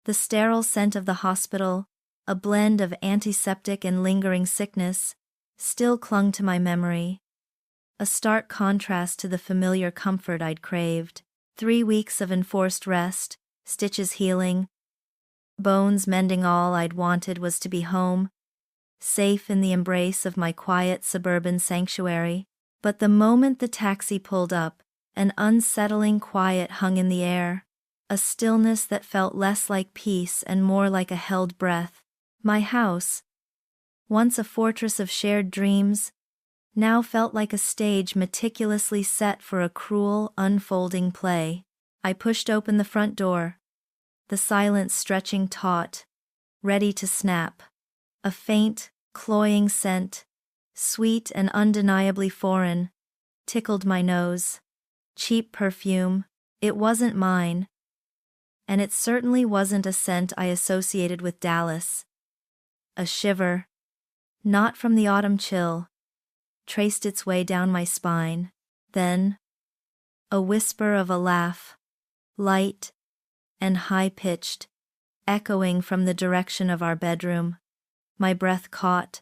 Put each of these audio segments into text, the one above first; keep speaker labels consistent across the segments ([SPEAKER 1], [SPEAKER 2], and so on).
[SPEAKER 1] The sterile scent of the hospital, a blend of antiseptic and lingering sickness, still clung to my memory. A stark contrast to the familiar comfort I'd craved. 3 weeks of enforced rest, stitches healing, bones mending. All I'd wanted was to be home, safe in the embrace of my quiet suburban sanctuary. But the moment the taxi pulled up, an unsettling quiet hung in the air, a stillness that felt less like peace and more like a held breath. My house, once a fortress of shared dreams, now felt like a stage meticulously set for a cruel, unfolding play. I pushed open the front door, the silence stretching taut, ready to snap. A faint, cloying scent, sweet and undeniably foreign, tickled my nose. Cheap perfume, it wasn't mine. And it certainly wasn't a scent I associated with Dallas. A shiver, not from the autumn chill, traced its way down my spine. Then, a whisper of a laugh, light and high-pitched, echoing from the direction of our bedroom. My breath caught,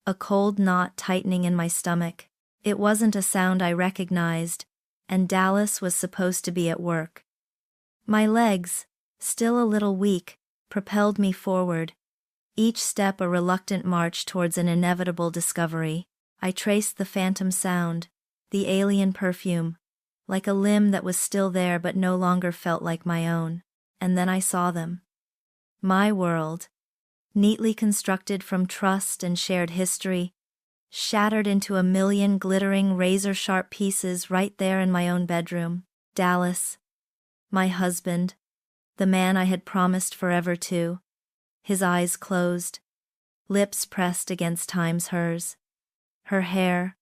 [SPEAKER 1] a cold knot tightening in my stomach. It wasn't a sound I recognized, and Dallas was supposed to be at work. My legs, still a little weak, propelled me forward, each step a reluctant march towards an inevitable discovery. I traced the phantom sound, the alien perfume, like a limb that was still there but no longer felt like my own. And then I saw them. My world, neatly constructed from trust and shared history, shattered into a million glittering razor-sharp pieces right there in my own bedroom. Dallas, my husband, the man I had promised forever to, his eyes closed, lips pressed against time's hers. Her hair,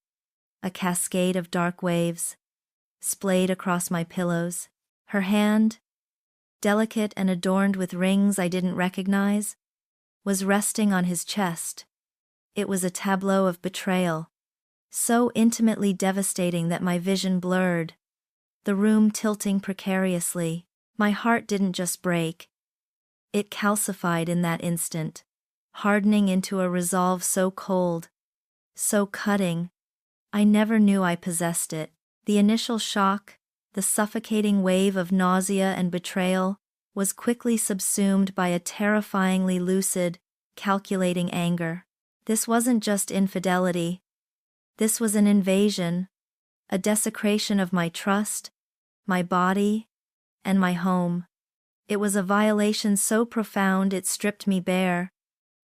[SPEAKER 1] a cascade of dark waves, splayed across my pillows. Her hand, delicate and adorned with rings I didn't recognize, was resting on his chest. It was a tableau of betrayal, so intimately devastating that my vision blurred, the room tilting precariously. My heart didn't just break. It calcified in that instant, hardening into a resolve so cold, so cutting, I never knew I possessed it. The initial shock, the suffocating wave of nausea and betrayal, was quickly subsumed by a terrifyingly lucid, calculating anger. This wasn't just infidelity. This was an invasion, a desecration of my trust, my body, and my home. It was a violation so profound it stripped me bare,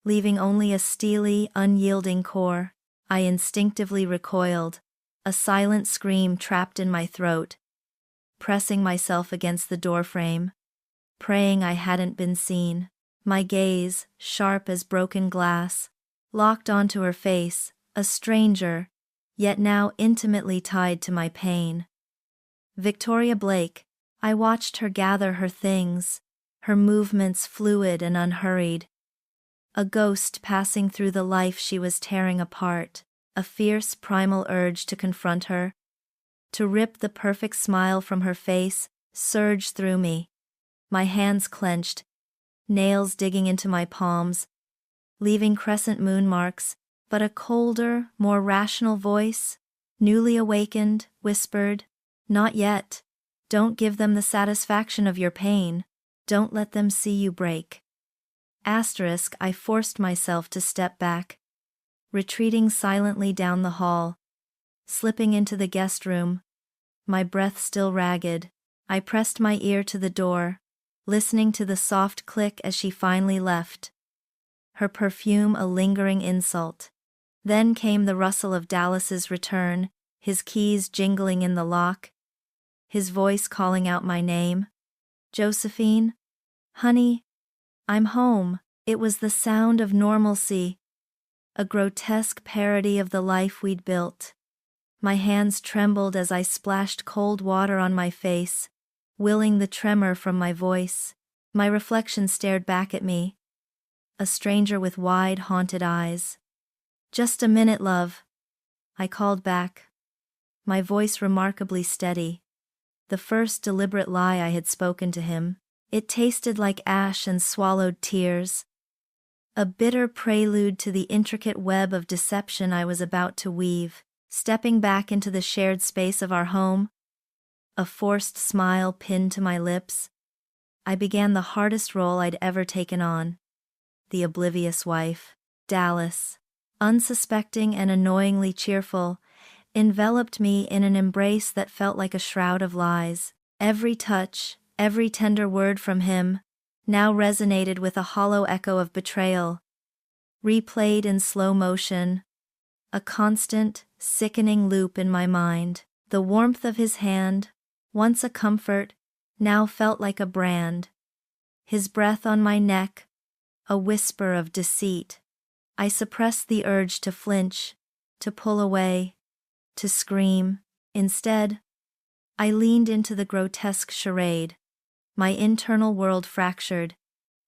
[SPEAKER 1] leaving only a steely, unyielding core. I instinctively recoiled, a silent scream trapped in my throat, pressing myself against the doorframe, praying I hadn't been seen. My gaze, sharp as broken glass, locked onto her face, a stranger, yet now intimately tied to my pain. Victoria Blake. I watched her gather her things, her movements fluid and unhurried. A ghost passing through the life she was tearing apart, a fierce primal urge to confront her, to rip the perfect smile from her face, surged through me. My hands clenched, nails digging into my palms, leaving crescent moon marks, but a colder, more rational voice, newly awakened, whispered, "Not yet. Don't give them the satisfaction of your pain. Don't let them see you break." I forced myself to step back, retreating silently down the hall, slipping into the guest room, my breath still ragged. I pressed my ear to the door, listening to the soft click as she finally left, her perfume a lingering insult. Then came the rustle of Dallas's return, his keys jingling in the lock, his voice calling out my name. "Josephine? Honey? I'm home." It was the sound of normalcy, a grotesque parody of the life we'd built. My hands trembled as I splashed cold water on my face, willing the tremor from my voice. My reflection stared back at me, a stranger with wide, haunted eyes. "Just a minute, love," I called back, my voice remarkably steady, the first deliberate lie I had spoken to him. It tasted like ash and swallowed tears. A bitter prelude to the intricate web of deception I was about to weave. Stepping back into the shared space of our home, a forced smile pinned to my lips, I began the hardest role I'd ever taken on. The oblivious wife. Dallas, unsuspecting and annoyingly cheerful, enveloped me in an embrace that felt like a shroud of lies. Every touch, every tender word from him, now resonated with a hollow echo of betrayal. Replayed in slow motion, a constant, sickening loop in my mind. The warmth of his hand, once a comfort, now felt like a brand. His breath on my neck, a whisper of deceit. I suppressed the urge to flinch, to pull away, to scream. Instead, I leaned into the grotesque charade. My internal world fractured,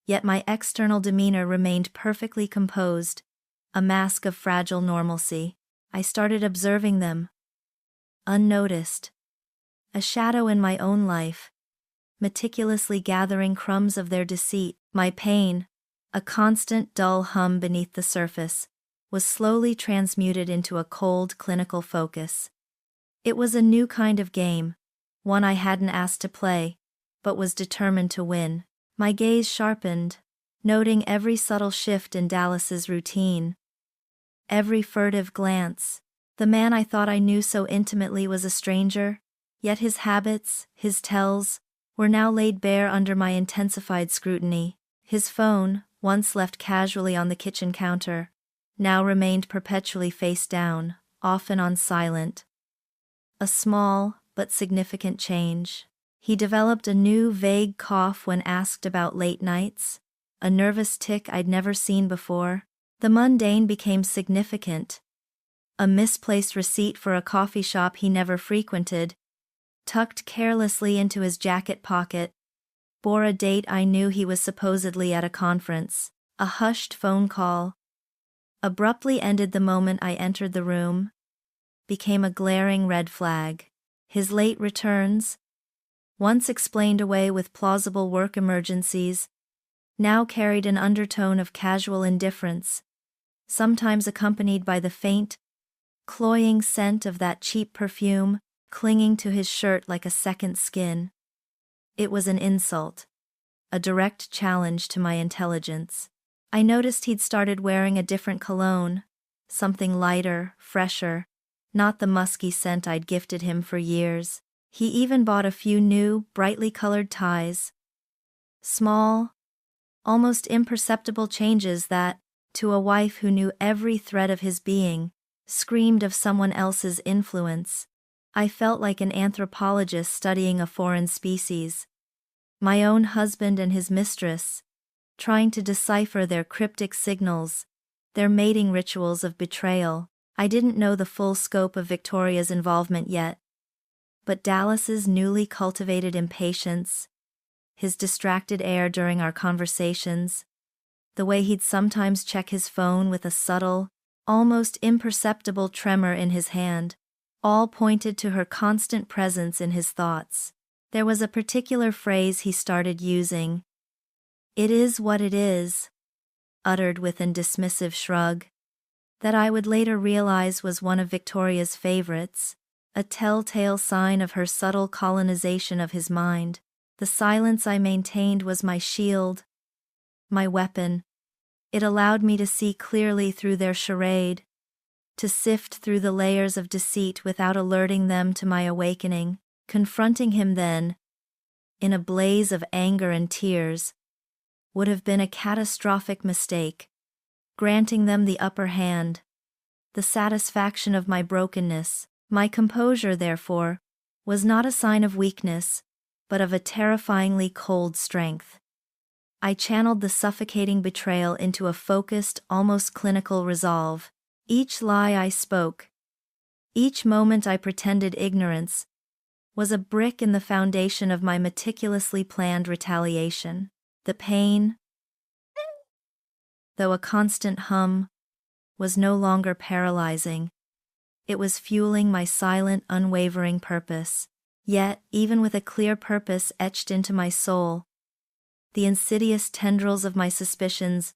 [SPEAKER 1] yet my external demeanor remained perfectly composed, a mask of fragile normalcy. I started observing them, unnoticed, a shadow in my own life, meticulously gathering crumbs of their deceit. My pain, a constant dull hum beneath the surface, was slowly transmuted into a cold clinical focus. It was a new kind of game, one I hadn't asked to play, but was determined to win. My gaze sharpened, noting every subtle shift in Dallas's routine. Every furtive glance. The man I thought I knew so intimately was a stranger, yet his habits, his tells, were now laid bare under my intensified scrutiny. His phone, once left casually on the kitchen counter, now remained perpetually face down, often on silent. A small, but significant change. He developed a new vague cough when asked about late nights, a nervous tic I'd never seen before. The mundane became significant. A misplaced receipt for a coffee shop he never frequented, tucked carelessly into his jacket pocket, bore a date I knew he was supposedly at a conference. A hushed phone call, abruptly ended the moment I entered the room, became a glaring red flag. His late returns, once explained away with plausible work emergencies, now carried an undertone of casual indifference, sometimes accompanied by the faint, cloying scent of that cheap perfume clinging to his shirt like a second skin. It was an insult, a direct challenge to my intelligence. I noticed he'd started wearing a different cologne, something lighter, fresher, not the musky scent I'd gifted him for years. He even bought a few new, brightly colored ties. Small, almost imperceptible changes that, to a wife who knew every thread of his being, screamed of someone else's influence. I felt like an anthropologist studying a foreign species. My own husband and his mistress, trying to decipher their cryptic signals, their mating rituals of betrayal. I didn't know the full scope of Victoria's involvement yet, but Dallas's newly cultivated impatience, his distracted air during our conversations, the way he'd sometimes check his phone with a subtle, almost imperceptible tremor in his hand, all pointed to her constant presence in his thoughts. There was a particular phrase he started using. "It is what it is," uttered with a dismissive shrug, that I would later realize was one of Victoria's favorites, a telltale sign of her subtle colonization of his mind. The silence I maintained was my shield, my weapon. It allowed me to see clearly through their charade, to sift through the layers of deceit without alerting them to my awakening. Confronting him then, in a blaze of anger and tears, would have been a catastrophic mistake. Granting them the upper hand, the satisfaction of my brokenness. My composure, therefore, was not a sign of weakness, but of a terrifyingly cold strength. I channeled the suffocating betrayal into a focused, almost clinical resolve. Each lie I spoke, each moment I pretended ignorance, was a brick in the foundation of my meticulously planned retaliation. The pain, though a constant hum, was no longer paralyzing. It was fueling my silent, unwavering purpose. Yet, even with a clear purpose etched into my soul, the insidious tendrils of my suspicions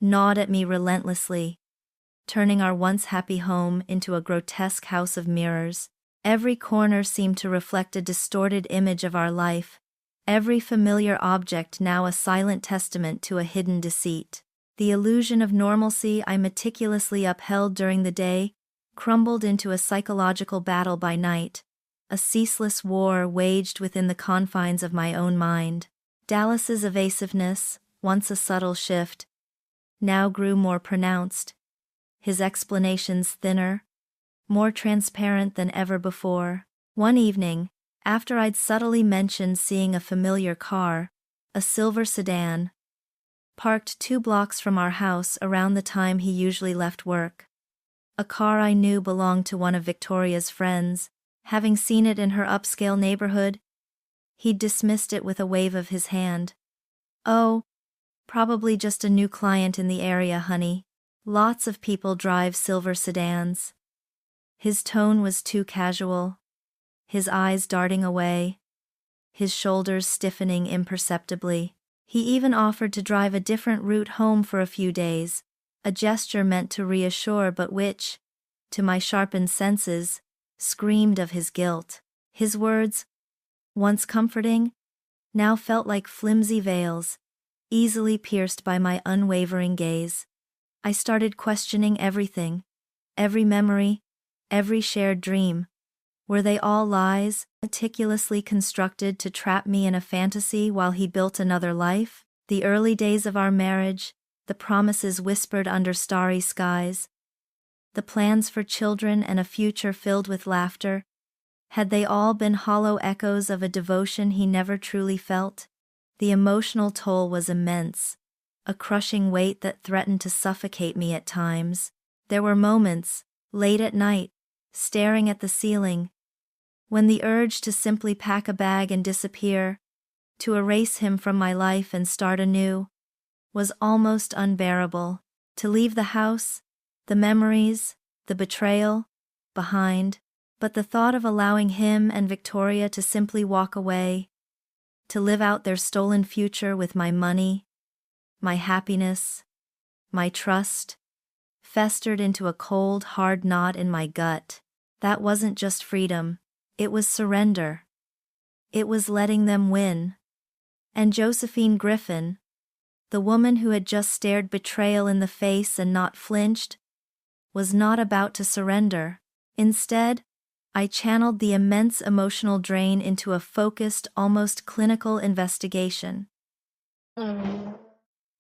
[SPEAKER 1] gnawed at me relentlessly, turning our once happy home into a grotesque house of mirrors. Every corner seemed to reflect a distorted image of our life, every familiar object now a silent testament to a hidden deceit. The illusion of normalcy I meticulously upheld during the day crumbled into a psychological battle by night, a ceaseless war waged within the confines of my own mind. Dallas's evasiveness, once a subtle shift, now grew more pronounced, his explanations thinner, more transparent than ever before. One evening, after I'd subtly mentioned seeing a familiar car, a silver sedan, parked 2 blocks from our house around the time he usually left work. A car I knew belonged to one of Victoria's friends, having seen it in her upscale neighborhood. He'd dismissed it with a wave of his hand. "Oh, probably just a new client in the area, honey. Lots of people drive silver sedans." His tone was too casual, his eyes darting away, his shoulders stiffening imperceptibly. He even offered to drive a different route home for a few days, a gesture meant to reassure but which, to my sharpened senses, screamed of his guilt. His words, once comforting, now felt like flimsy veils, easily pierced by my unwavering gaze. I started questioning everything, every memory, every shared dream. Were they all lies, meticulously constructed to trap me in a fantasy while he built another life? The early days of our marriage, the promises whispered under starry skies, the plans for children and a future filled with laughter, had they all been hollow echoes of a devotion he never truly felt? The emotional toll was immense, a crushing weight that threatened to suffocate me at times. There were moments, late at night, staring at the ceiling, when the urge to simply pack a bag and disappear, to erase him from my life and start anew, was almost unbearable. To leave the house, the memories, the betrayal, behind, but the thought of allowing him and Victoria to simply walk away, to live out their stolen future with my money, my happiness, my trust, festered into a cold, hard knot in my gut. That wasn't just freedom, it was surrender. It was letting them win. And Josephine Griffin, the woman who had just stared betrayal in the face and not flinched, was not about to surrender. Instead, I channeled the immense emotional drain into a focused, almost clinical investigation.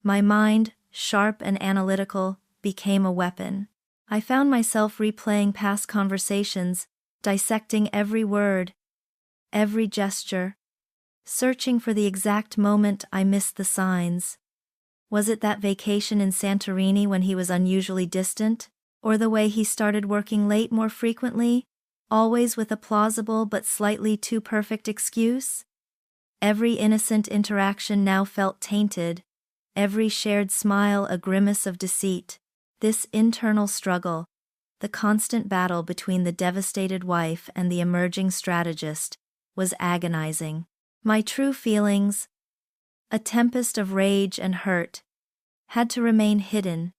[SPEAKER 1] My mind, sharp and analytical, became a weapon. I found myself replaying past conversations, dissecting every word, every gesture, searching for the exact moment I missed the signs. Was it that vacation in Santorini when he was unusually distant? Or the way he started working late more frequently, always with a plausible but slightly too perfect excuse? Every innocent interaction now felt tainted, every shared smile a grimace of deceit. This internal struggle, the constant battle between the devastated wife and the emerging strategist, was agonizing. My true feelings, a tempest of rage and hurt, had to remain hidden,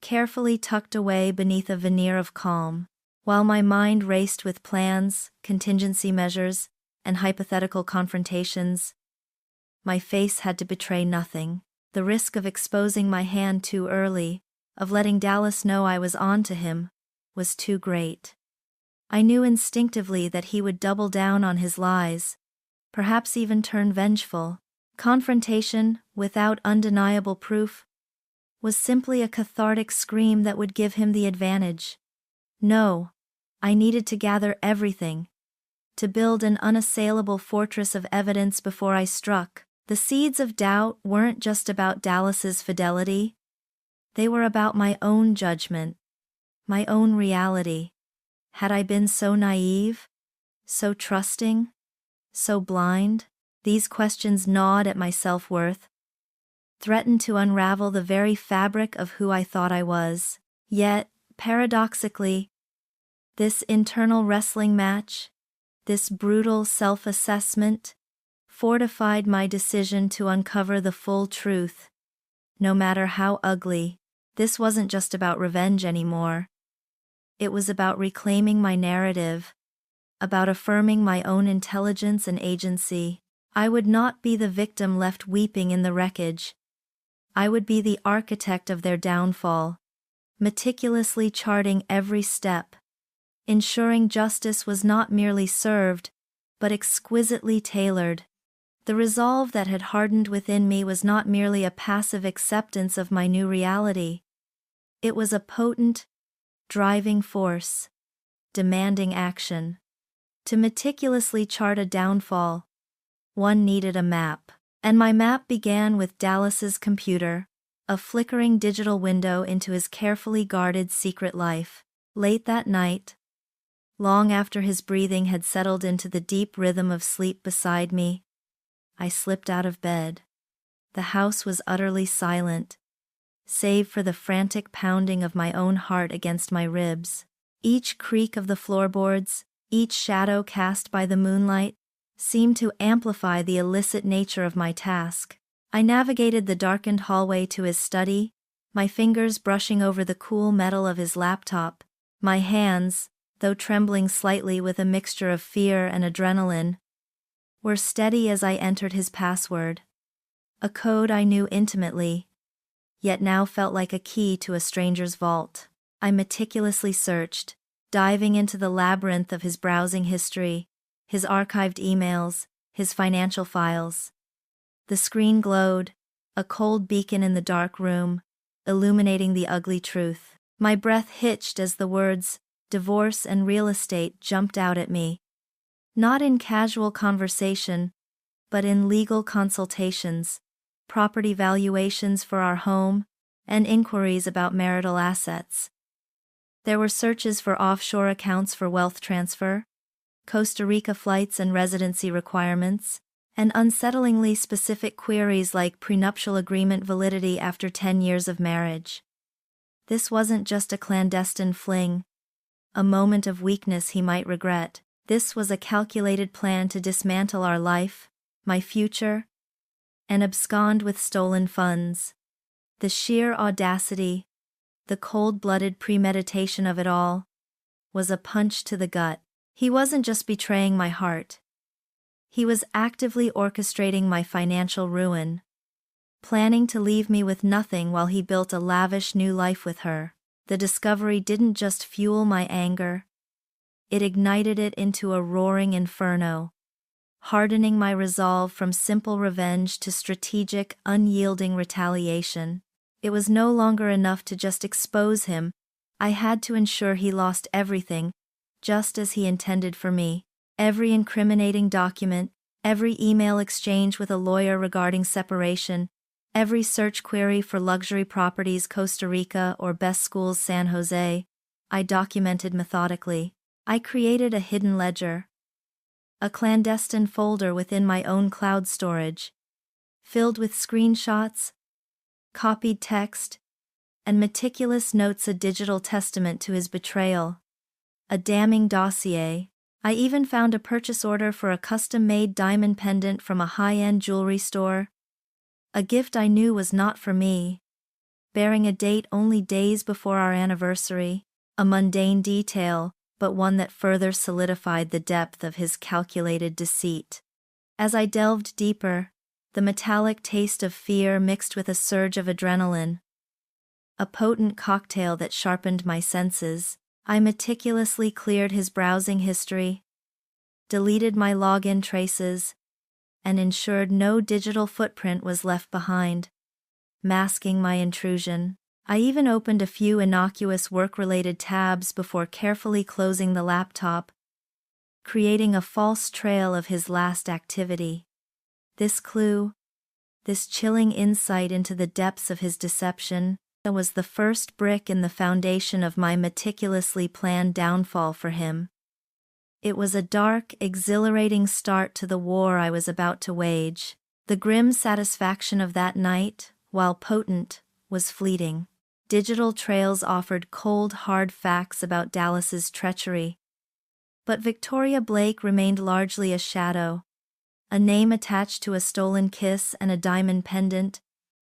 [SPEAKER 1] carefully tucked away beneath a veneer of calm. While my mind raced with plans, contingency measures, and hypothetical confrontations, my face had to betray nothing. The risk of exposing my hand too early, of letting Dallas know I was on to him, was too great. I knew instinctively that he would double down on his lies, perhaps even turn vengeful. Confrontation, without undeniable proof, was simply a cathartic scream that would give him the advantage. No, I needed to gather everything, to build an unassailable fortress of evidence before I struck. The seeds of doubt weren't just about Dallas's fidelity. They were about my own judgment, my own reality. Had I been so naive, so trusting, so blind? These questions gnawed at my self-worth, threatened to unravel the very fabric of who I thought I was. Yet, paradoxically, this internal wrestling match, this brutal self-assessment, fortified my decision to uncover the full truth. No matter how ugly, this wasn't just about revenge anymore. It was about reclaiming my narrative, about affirming my own intelligence and agency. I would not be the victim left weeping in the wreckage. I would be the architect of their downfall, meticulously charting every step, ensuring justice was not merely served, but exquisitely tailored. The resolve that had hardened within me was not merely a passive acceptance of my new reality. It was a potent, driving force, demanding action. To meticulously chart a downfall, one needed a map. And my map began with Dallas's computer, a flickering digital window into his carefully guarded secret life. Late that night, long after his breathing had settled into the deep rhythm of sleep beside me, I slipped out of bed. The house was utterly silent, save for the frantic pounding of my own heart against my ribs. Each creak of the floorboards, each shadow cast by the moonlight, seemed to amplify the illicit nature of my task. I navigated the darkened hallway to his study, my fingers brushing over the cool metal of his laptop, my hands, though trembling slightly with a mixture of fear and adrenaline, were steady as I entered his password. A code I knew intimately, yet now felt like a key to a stranger's vault. I meticulously searched, diving into the labyrinth of his browsing history, his archived emails, his financial files. The screen glowed, a cold beacon in the dark room, illuminating the ugly truth. My breath hitched as the words, divorce and real estate, jumped out at me. Not in casual conversation, but in legal consultations, property valuations for our home, and inquiries about marital assets. There were searches for offshore accounts for wealth transfer, Costa Rica flights and residency requirements, and unsettlingly specific queries like prenuptial agreement validity after 10 years of marriage. This wasn't just a clandestine fling, a moment of weakness he might regret. This was a calculated plan to dismantle our life, my future, and abscond with stolen funds. The sheer audacity, the cold-blooded premeditation of it all, was a punch to the gut. He wasn't just betraying my heart. He was actively orchestrating my financial ruin, planning to leave me with nothing while he built a lavish new life with her. The discovery didn't just fuel my anger, it ignited it into a roaring inferno, hardening my resolve from simple revenge to strategic, unyielding retaliation. It was no longer enough to just expose him, I had to ensure he lost everything, just as he intended for me. Every incriminating document, every email exchange with a lawyer regarding separation, every search query for luxury properties Costa Rica or best schools San Jose, I documented methodically. I created a hidden ledger, a clandestine folder within my own cloud storage, filled with screenshots, copied text, and meticulous notes, a digital testament to his betrayal. A damning dossier. I even found a purchase order for a custom-made diamond pendant from a high-end jewelry store. A gift I knew was not for me, bearing a date only days before our anniversary. A mundane detail, but one that further solidified the depth of his calculated deceit. As I delved deeper, the metallic taste of fear mixed with a surge of adrenaline. A potent cocktail that sharpened my senses. I meticulously cleared his browsing history, deleted my login traces, and ensured no digital footprint was left behind, masking my intrusion. I even opened a few innocuous work-related tabs before carefully closing the laptop, creating a false trail of his last activity. This clue, this chilling insight into the depths of his deception, was the first brick in the foundation of my meticulously planned downfall for him. It was a dark, exhilarating start to the war I was about to wage. The grim satisfaction of that night, while potent, was fleeting. Digital trails offered cold, hard facts about Dallas's treachery. But Victoria Blake remained largely a shadow, A name attached to a stolen kiss and a diamond pendant,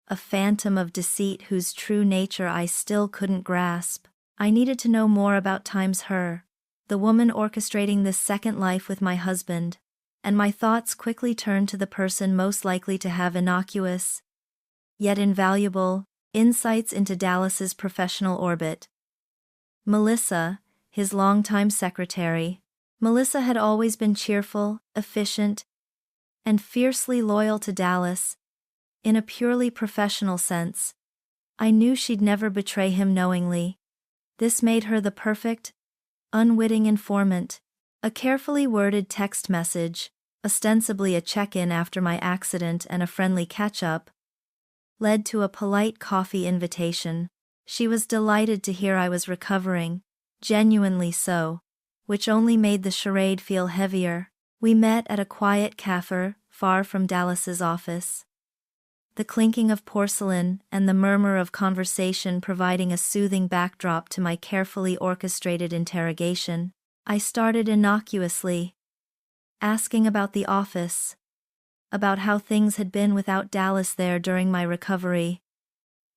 [SPEAKER 1] a phantom of deceit whose true nature I still couldn't grasp. I needed to know more about times her, the woman orchestrating this second life with my husband, and my thoughts quickly turned to the person most likely to have innocuous, yet invaluable, insights into Dallas's professional orbit. Melissa, his longtime secretary. Melissa had always been cheerful, efficient, and fiercely loyal to Dallas, in a purely professional sense. I knew she'd never betray him knowingly. This made her the perfect, unwitting informant. A carefully worded text message, ostensibly a check-in after my accident and a friendly catch-up, led to a polite coffee invitation. She was delighted to hear I was recovering, genuinely so, which only made the charade feel heavier. We met at a quiet cafe, far from Dallas's office. The clinking of porcelain and the murmur of conversation providing a soothing backdrop to my carefully orchestrated interrogation. I started innocuously, asking about the office, about how things had been without Dallas there during my recovery,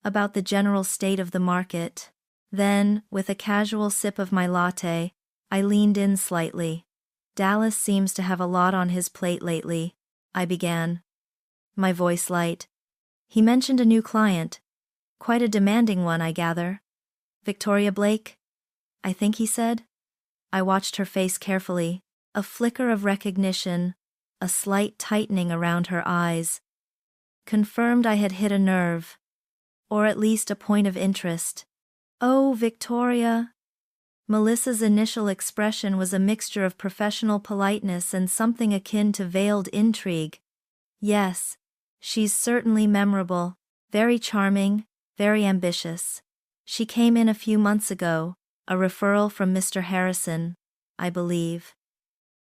[SPEAKER 1] about the general state of the market. Then, with a casual sip of my latte, I leaned in slightly. Dallas seems to have a lot on his plate lately, I began, my voice light. He mentioned a new client. Quite a demanding one, I gather. Victoria Blake? I think he said. I watched her face carefully, a flicker of recognition, a slight tightening around her eyes. Confirmed I had hit a nerve. Or at least a point of interest. Oh, Victoria. Melissa's initial expression was a mixture of professional politeness and something akin to veiled intrigue. Yes. She's certainly memorable, very charming, very ambitious. She came in a few months ago, a referral from Mr. Harrison, I believe.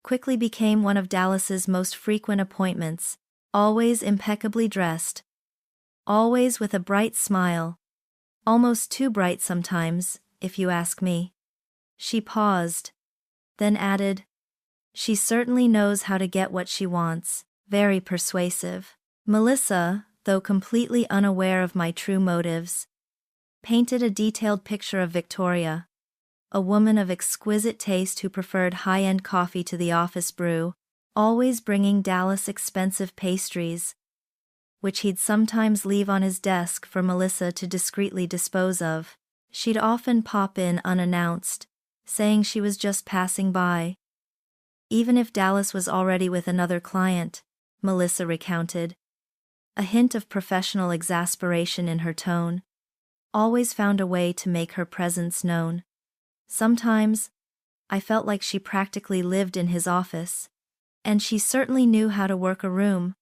[SPEAKER 1] Quickly became one of Dallas's most frequent appointments, always impeccably dressed. Always with a bright smile. Almost too bright sometimes, if you ask me. She paused, then added, "She certainly knows how to get what she wants, very persuasive." Melissa, though completely unaware of my true motives, painted a detailed picture of Victoria, a woman of exquisite taste who preferred high-end coffee to the office brew, always bringing Dallas expensive pastries, which he'd sometimes leave on his desk for Melissa to discreetly dispose of. She'd often pop in unannounced, saying she was just passing by. Even if Dallas was already with another client, Melissa recounted. A hint of professional exasperation in her tone. Always found a way to make her presence known. Sometimes, I felt like she practically lived in his office. And she certainly knew how to work a room.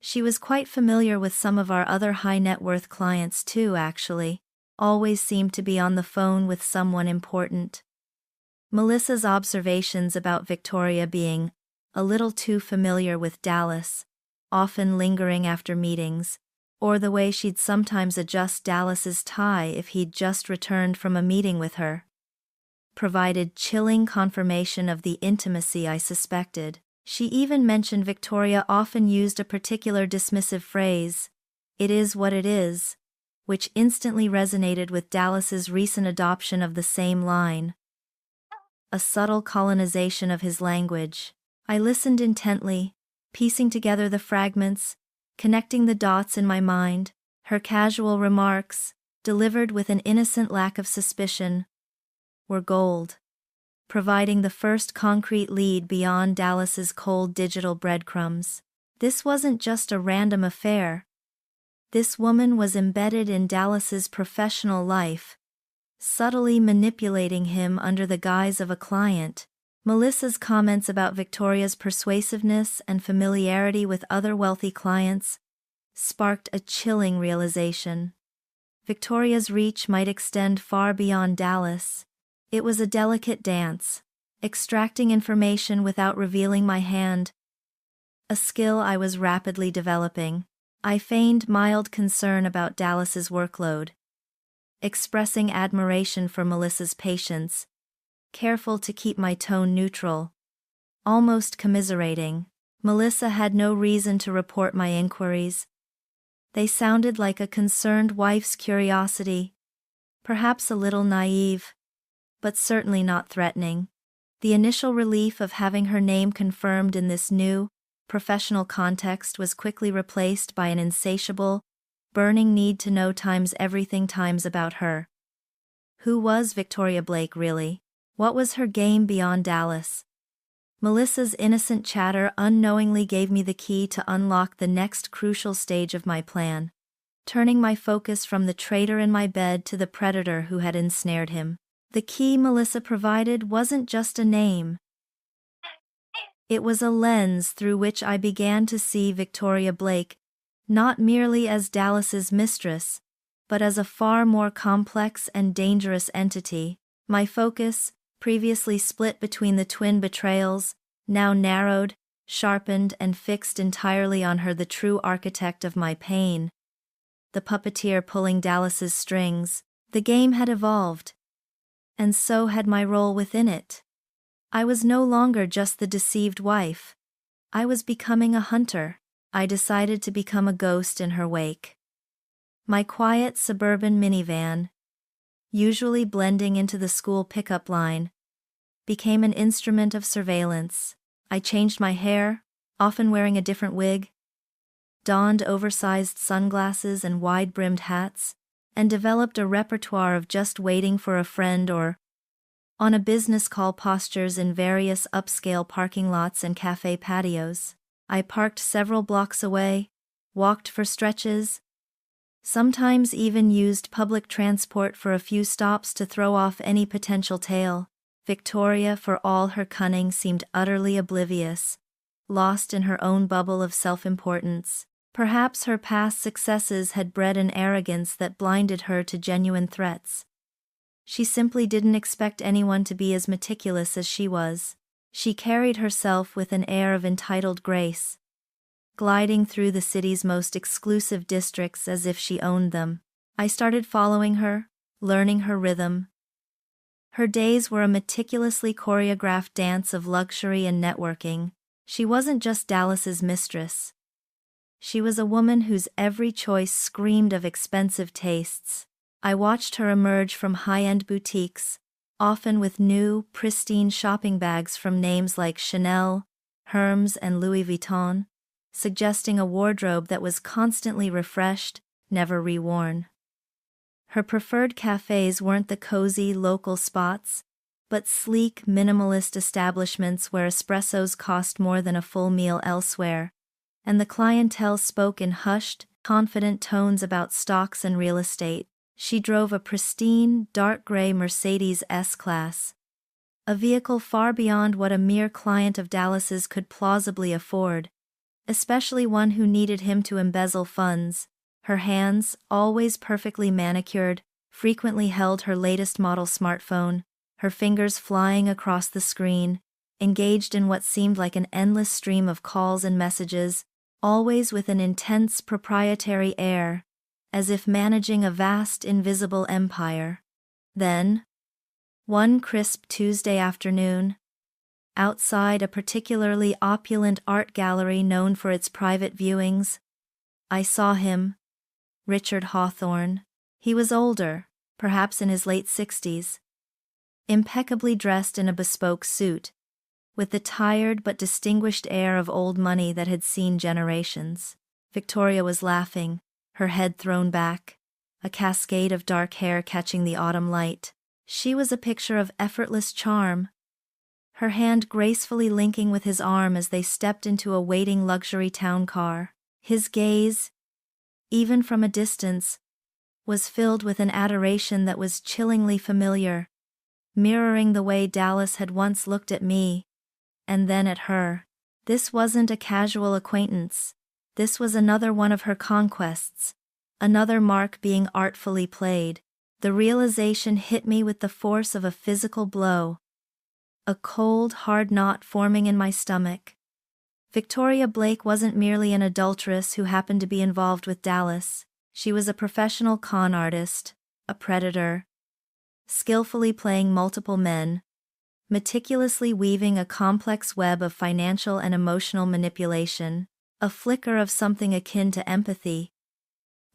[SPEAKER 1] She was quite familiar with some of our other high-net-worth clients too, actually. Always seemed to be on the phone with someone important. Melissa's observations about Victoria being a little too familiar with Dallas, often lingering after meetings, or the way she'd sometimes adjust Dallas's tie if he'd just returned from a meeting with her, provided chilling confirmation of the intimacy I suspected. She even mentioned Victoria often used a particular dismissive phrase, "It is what it is," which instantly resonated with Dallas's recent adoption of the same line. A subtle colonization of his language. I listened intently, piecing together the fragments, connecting the dots in my mind. Her casual remarks, delivered with an innocent lack of suspicion, were gold, providing the first concrete lead beyond Dallas's cold digital breadcrumbs. This wasn't just a random affair. This woman was embedded in Dallas's professional life, subtly manipulating him under the guise of a client. Melissa's comments about Victoria's persuasiveness and familiarity with other wealthy clients sparked a chilling realization. Victoria's reach might extend far beyond Dallas. It was a delicate dance, extracting information without revealing my hand, a skill I was rapidly developing. I feigned mild concern about Dallas's workload, expressing admiration for Melissa's patience, careful to keep my tone neutral, almost commiserating. Melissa had no reason to report my inquiries. They sounded like a concerned wife's curiosity, perhaps a little naive, but certainly not threatening. The initial relief of having her name confirmed in this new, professional context was quickly replaced by an insatiable, burning need to know times everything times about her. Who was Victoria Blake really? What was her game beyond Dallas? Melissa's innocent chatter unknowingly gave me the key to unlock the next crucial stage of my plan, turning my focus from the traitor in my bed to the predator who had ensnared him. The key Melissa provided wasn't just a name. It was a lens through which I began to see Victoria Blake, not merely as Dallas's mistress, but as a far more complex and dangerous entity. My focus, previously split between the twin betrayals, now narrowed, sharpened and fixed entirely on her, the true architect of my pain. The puppeteer pulling Dallas's strings. The game had evolved. And so had my role within it. I was no longer just the deceived wife. I was becoming a hunter. I decided to become a ghost in her wake. My quiet suburban minivan, usually blending into the school pickup line, became an instrument of surveillance. I changed my hair, often wearing a different wig, donned oversized sunglasses and wide-brimmed hats, and developed a repertoire of just waiting for a friend or on a business call postures in various upscale parking lots and cafe patios. I parked several blocks away, walked for stretches, sometimes even used public transport for a few stops to throw off any potential tail. Victoria, for all her cunning, seemed utterly oblivious, lost in her own bubble of self-importance. Perhaps her past successes had bred an arrogance that blinded her to genuine threats. She simply didn't expect anyone to be as meticulous as she was. She carried herself with an air of entitled grace, gliding through the city's most exclusive districts as if she owned them. I started following her, learning her rhythm. Her days were a meticulously choreographed dance of luxury and networking. She wasn't just Dallas's mistress. She was a woman whose every choice screamed of expensive tastes. I watched her emerge from high-end boutiques, often with new, pristine shopping bags from names like Chanel, Hermes and Louis Vuitton, suggesting a wardrobe that was constantly refreshed, never reworn. Her preferred cafes weren't the cozy local spots, but sleek, minimalist establishments where espressos cost more than a full meal elsewhere, and the clientele spoke in hushed, confident tones about stocks and real estate. She drove a pristine, dark gray Mercedes S-Class, a vehicle far beyond what a mere client of Dallas's could plausibly afford, especially one who needed him to embezzle funds. Her hands, always perfectly manicured, frequently held her latest model smartphone, her fingers flying across the screen, engaged in what seemed like an endless stream of calls and messages, always with an intense proprietary air, as if managing a vast invisible empire. Then, one crisp Tuesday afternoon, outside a particularly opulent art gallery known for its private viewings, I saw him, Richard Hawthorne. He was older, perhaps in his late 60s, impeccably dressed in a bespoke suit, with the tired but distinguished air of old money that had seen generations. Victoria was laughing, her head thrown back, a cascade of dark hair catching the autumn light. She was a picture of effortless charm, her hand gracefully linking with his arm as they stepped into a waiting luxury town car. His gaze, even from a distance, was filled with an adoration that was chillingly familiar, mirroring the way Dallas had once looked at me, and then at her. This wasn't a casual acquaintance. This was another one of her conquests, another mark being artfully played. The realization hit me with the force of a physical blow, a cold, hard knot forming in my stomach. Victoria Blake wasn't merely an adulteress who happened to be involved with Dallas. She was a professional con artist, a predator, skillfully playing multiple men, meticulously weaving a complex web of financial and emotional manipulation, a flicker of something akin to empathy,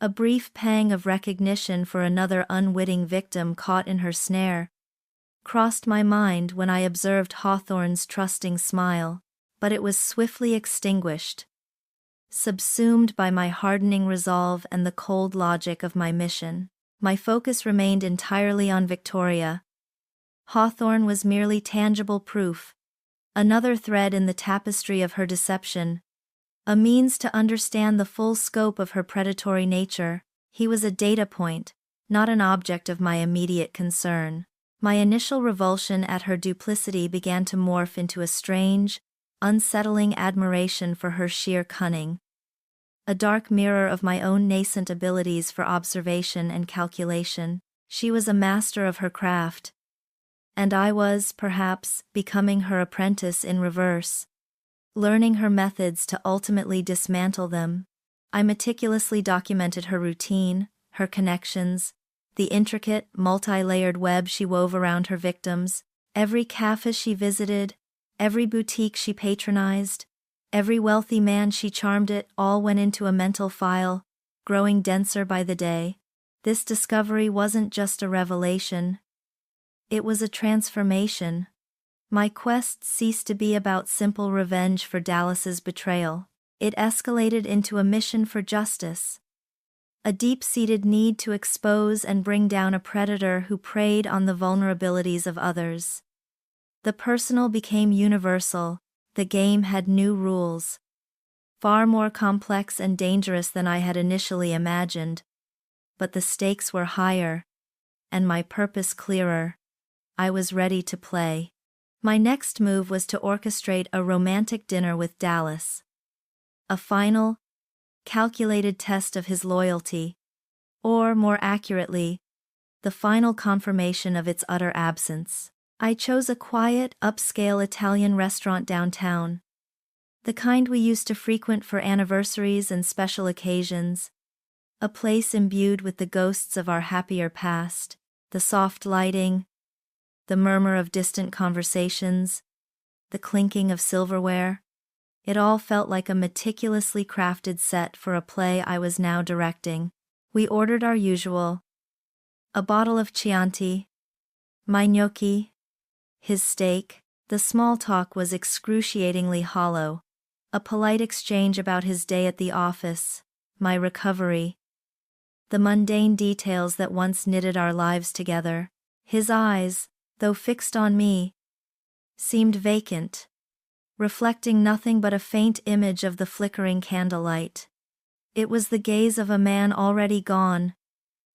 [SPEAKER 1] a brief pang of recognition for another unwitting victim caught in her snare, crossed my mind when I observed Hawthorne's trusting smile, but it was swiftly extinguished, subsumed by my hardening resolve and the cold logic of my mission. My focus remained entirely on Victoria. Hawthorne was merely tangible proof, another thread in the tapestry of her deception, a means to understand the full scope of her predatory nature. He was a data point, not an object of my immediate concern. My initial revulsion at her duplicity began to morph into a strange, unsettling admiration for her sheer cunning, a dark mirror of my own nascent abilities for observation and calculation. She was a master of her craft, and I was, perhaps, becoming her apprentice in reverse, learning her methods to ultimately dismantle them. I meticulously documented her routine, her connections, the intricate, multi-layered web she wove around her victims, every cafe she visited, every boutique she patronized, every wealthy man she charmed. It all went into a mental file, growing denser by the day. This discovery wasn't just a revelation. It was a transformation. My quest ceased to be about simple revenge for Dallas's betrayal. It escalated into a mission for justice, a deep-seated need to expose and bring down a predator who preyed on the vulnerabilities of others. The personal became universal. The game had new rules, far more complex and dangerous than I had initially imagined. But the stakes were higher, and my purpose clearer. I was ready to play. My next move was to orchestrate a romantic dinner with Dallas. A final, calculated test of his loyalty, or more accurately, the final confirmation of its utter absence. I chose a quiet, upscale Italian restaurant downtown, the kind we used to frequent for anniversaries and special occasions, a place imbued with the ghosts of our happier past, the soft lighting, the murmur of distant conversations, the clinking of silverware. It all felt like a meticulously crafted set for a play I was now directing. We ordered our usual, a bottle of Chianti, my gnocchi, his steak. The small talk was excruciatingly hollow, a polite exchange about his day at the office, my recovery, the mundane details that once knitted our lives together. His eyes, though fixed on me, seemed vacant, reflecting nothing but a faint image of the flickering candlelight. It was the gaze of a man already gone,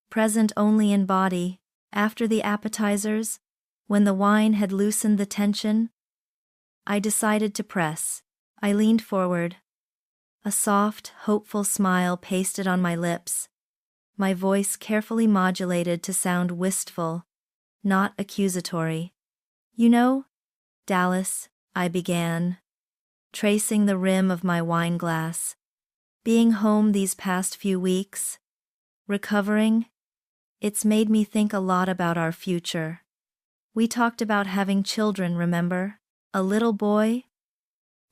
[SPEAKER 1] present only in body. After the appetizers, when the wine had loosened the tension, I decided to press. I leaned forward, a soft, hopeful smile pasted on my lips, my voice carefully modulated to sound wistful, not accusatory. "You know, Dallas," I began, tracing the rim of my wineglass, "being home these past few weeks, recovering, it's made me think a lot about our future. We talked about having children, remember? A little boy?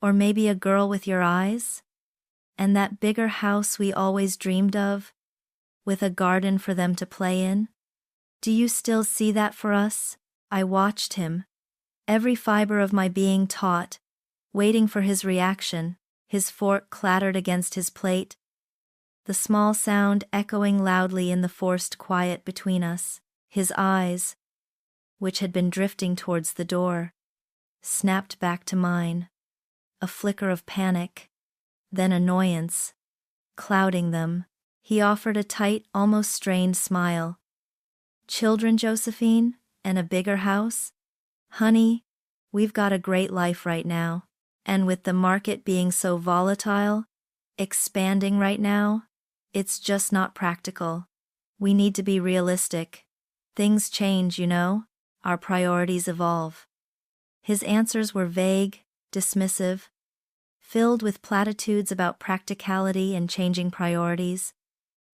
[SPEAKER 1] Or maybe a girl with your eyes? And that bigger house we always dreamed of, with a garden for them to play in? Do you still see that for us?" I watched him, every fiber of my being taut, waiting for his reaction. His fork clattered against his plate, the small sound echoing loudly in the forced quiet between us. His eyes, which had been drifting towards the door, snapped back to mine, a flicker of panic, then annoyance, clouding them. He offered a tight, almost strained smile. "Children, Josephine, and a bigger house? Honey, we've got a great life right now. And with the market being so volatile, expanding right now, it's just not practical. We need to be realistic. Things change, you know. Our priorities evolve." His answers were vague, dismissive, filled with platitudes about practicality and changing priorities,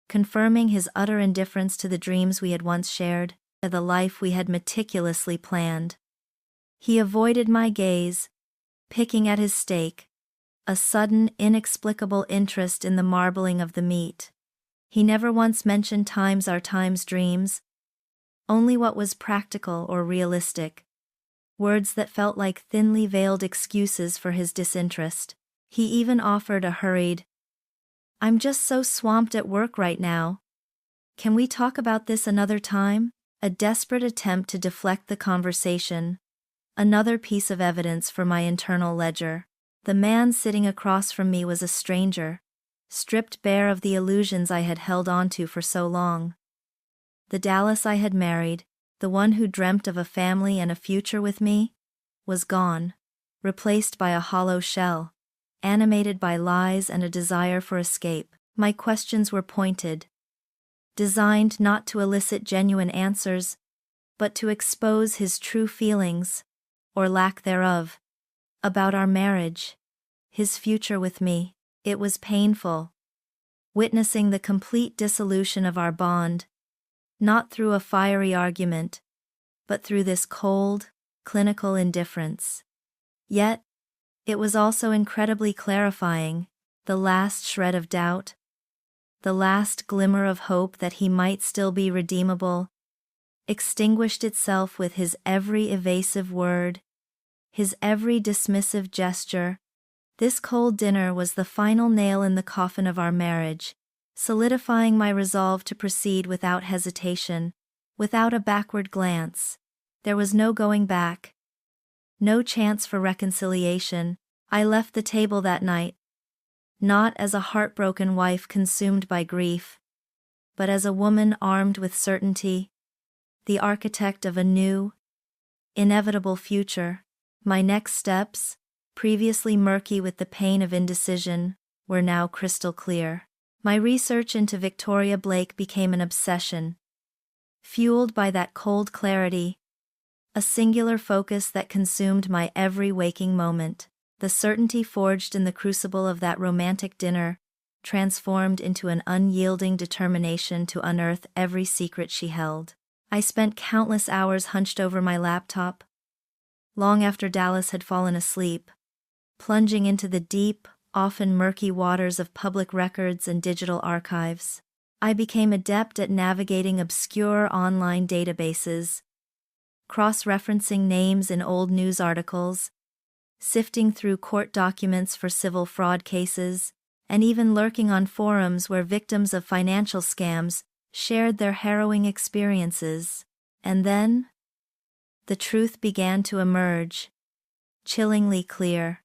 [SPEAKER 1] confirming his utter indifference to the dreams we had once shared, the life we had meticulously planned. He avoided my gaze, picking at his steak, a sudden, inexplicable interest in the marbling of the meat. He never once mentioned times our time's dreams, only what was practical or realistic, words that felt like thinly veiled excuses for his disinterest. He even offered a hurried, "I'm just so swamped at work right now. Can we talk about this another time?" A desperate attempt to deflect the conversation. Another piece of evidence for my internal ledger. The man sitting across from me was a stranger, stripped bare of the illusions I had held onto for so long. The Dallas I had married, the one who dreamt of a family and a future with me, was gone, replaced by a hollow shell, animated by lies and a desire for escape. My questions were pointed, designed not to elicit genuine answers, but to expose his true feelings, or lack thereof, about our marriage, his future with me. It was painful, witnessing the complete dissolution of our bond, not through a fiery argument, but through this cold, clinical indifference. Yet, it was also incredibly clarifying, the last shred of doubt, the last glimmer of hope that he might still be redeemable, extinguished itself with his every evasive word, his every dismissive gesture. This cold dinner was the final nail in the coffin of our marriage, solidifying my resolve to proceed without hesitation, without a backward glance. There was no going back, no chance for reconciliation. I left the table that night, not as a heartbroken wife consumed by grief, but as a woman armed with certainty, the architect of a new, inevitable future. My next steps, previously murky with the pain of indecision, were now crystal clear. My research into Victoria Blake became an obsession, fueled by that cold clarity, a singular focus that consumed my every waking moment. The certainty forged in the crucible of that romantic dinner transformed into an unyielding determination to unearth every secret she held. I spent countless hours hunched over my laptop, long after Dallas had fallen asleep, plunging into the deep, often murky waters of public records and digital archives. I became adept at navigating obscure online databases, cross-referencing names in old news articles, sifting through court documents for civil fraud cases, and even lurking on forums where victims of financial scams shared their harrowing experiences. And then, the truth began to emerge, chillingly clear.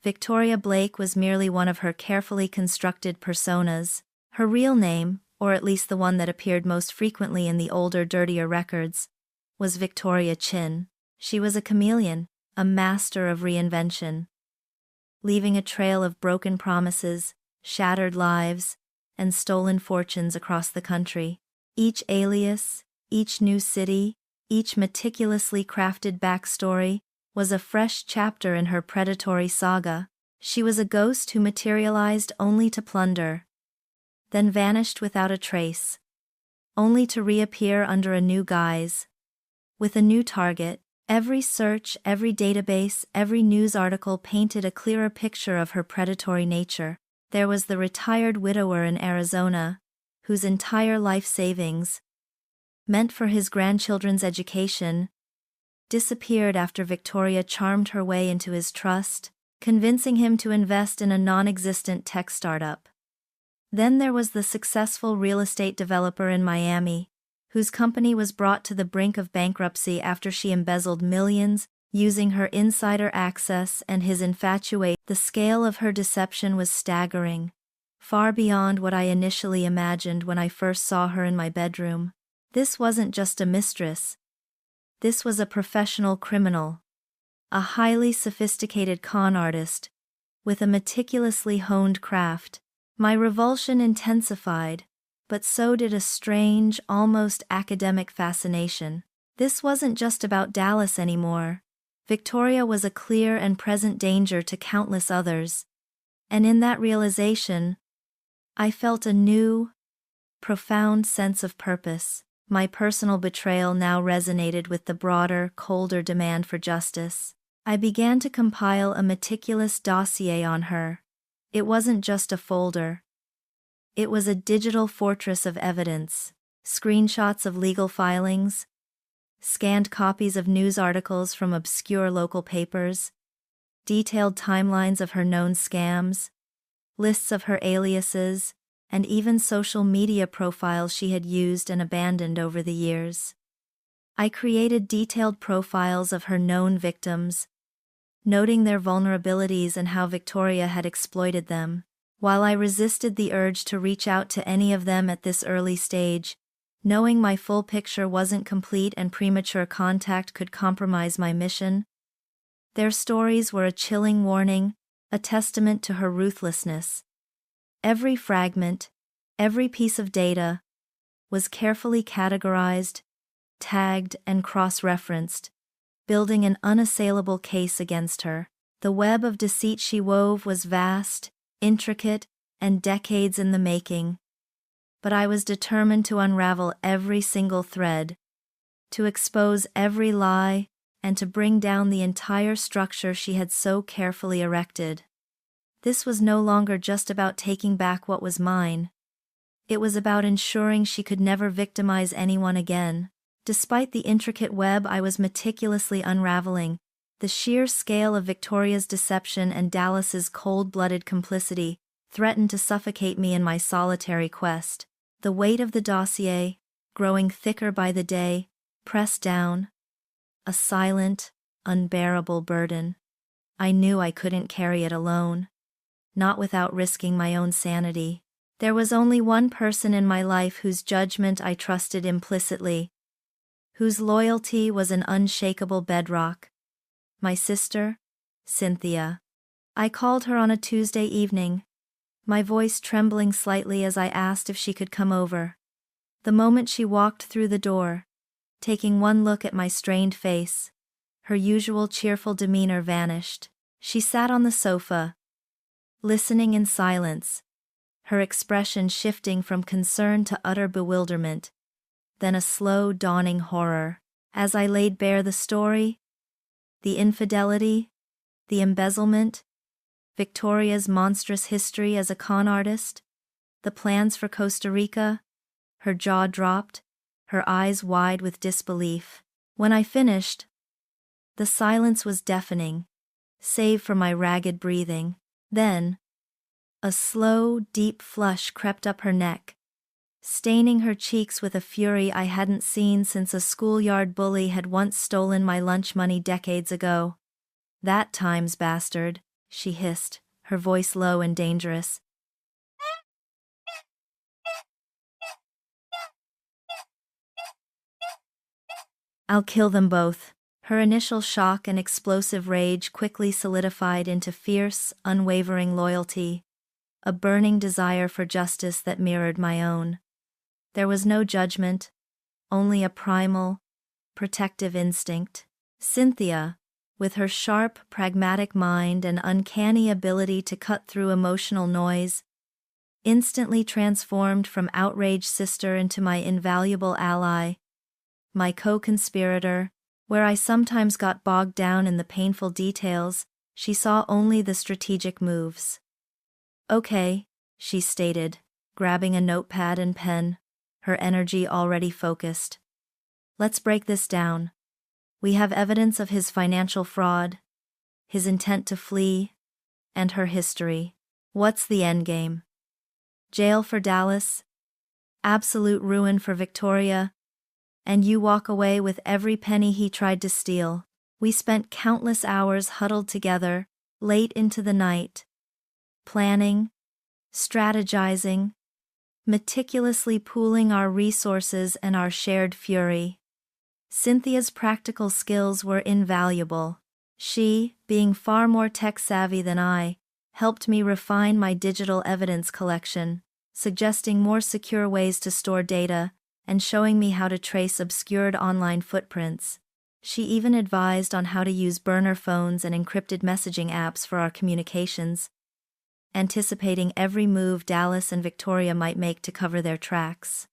[SPEAKER 1] Victoria Blake was merely one of her carefully constructed personas. Her real name, or at least the one that appeared most frequently in the older, dirtier records, was Victoria Chin. She was a chameleon, a master of reinvention, leaving a trail of broken promises, shattered lives, and stolen fortunes across the country. Each alias, each new city, each meticulously crafted backstory was a fresh chapter in her predatory saga. She was a ghost who materialized only to plunder, then vanished without a trace, only to reappear under a new guise, with a new target. Every search, every database, every news article painted a clearer picture of her predatory nature. There was the retired widower in Arizona, whose entire life savings, meant for his grandchildren's education, disappeared after Victoria charmed her way into his trust, convincing him to invest in a non-existent tech startup. Then there was the successful real estate developer in Miami, whose company was brought to the brink of bankruptcy after she embezzled millions, using her insider access and his infatuation. The scale of her deception was staggering, far beyond what I initially imagined when I first saw her in my bedroom. This wasn't just a mistress. This was a professional criminal, a highly sophisticated con artist, with a meticulously honed craft. My revulsion intensified, but so did a strange, almost academic fascination. This wasn't just about Dallas anymore. Victoria was a clear and present danger to countless others, and in that realization, I felt a new, profound sense of purpose. My personal betrayal now resonated with the broader, colder demand for justice. I began to compile a meticulous dossier on her. It wasn't just a folder. It was a digital fortress of evidence. Screenshots of legal filings, scanned copies of news articles from obscure local papers, detailed timelines of her known scams, lists of her aliases, and even social media profiles she had used and abandoned over the years. I created detailed profiles of her known victims, noting their vulnerabilities and how Victoria had exploited them. While I resisted the urge to reach out to any of them at this early stage, knowing my full picture wasn't complete and premature contact could compromise my mission, their stories were a chilling warning, a testament to her ruthlessness. Every fragment, every piece of data, was carefully categorized, tagged, and cross-referenced, building an unassailable case against her. The web of deceit she wove was vast, intricate, and decades in the making. But I was determined to unravel every single thread, to expose every lie, and to bring down the entire structure she had so carefully erected. This was no longer just about taking back what was mine. It was about ensuring she could never victimize anyone again. Despite the intricate web I was meticulously unraveling, the sheer scale of Victoria's deception and Dallas's cold-blooded complicity threatened to suffocate me in my solitary quest. The weight of the dossier, growing thicker by the day, pressed down. A silent, unbearable burden. I knew I couldn't carry it alone. Not without risking my own sanity. There was only one person in my life whose judgment I trusted implicitly, whose loyalty was an unshakable bedrock. My sister, Cynthia. I called her on a Tuesday evening, my voice trembling slightly as I asked if she could come over. The moment she walked through the door, taking one look at my strained face, her usual cheerful demeanor vanished. She sat on the sofa, listening in silence, her expression shifting from concern to utter bewilderment, then a slow dawning horror. As I laid bare the story, the infidelity, the embezzlement, Victoria's monstrous history as a con artist, the plans for Costa Rica, her jaw dropped, her eyes wide with disbelief. When I finished, the silence was deafening, save for my ragged breathing. Then, a slow, deep flush crept up her neck, staining her cheeks with a fury I hadn't seen since a schoolyard bully had once stolen my lunch money decades ago. "That time's bastard," she hissed, her voice low and dangerous. "I'll kill them both." Her initial shock and explosive rage quickly solidified into fierce, unwavering loyalty, a burning desire for justice that mirrored my own. There was no judgment, only a primal, protective instinct. Cynthia, with her sharp, pragmatic mind and uncanny ability to cut through emotional noise, instantly transformed from outraged sister into my invaluable ally, my co-conspirator. Where I sometimes got bogged down in the painful details, she saw only the strategic moves. "Okay," she stated, grabbing a notepad and pen, her energy already focused. "Let's break this down. We have evidence of his financial fraud, his intent to flee, and her history. What's the endgame? Jail for Dallas? Absolute ruin for Victoria? And you walk away with every penny he tried to steal." We spent countless hours huddled together, late into the night, planning, strategizing, meticulously pooling our resources and our shared fury. Cynthia's practical skills were invaluable. She, being far more tech-savvy than I, helped me refine my digital evidence collection, suggesting more secure ways to store data, and showing me how to trace obscured online footprints. She even advised on how to use burner phones and encrypted messaging apps for our communications, anticipating every move Dallas and Victoria might make to cover their tracks.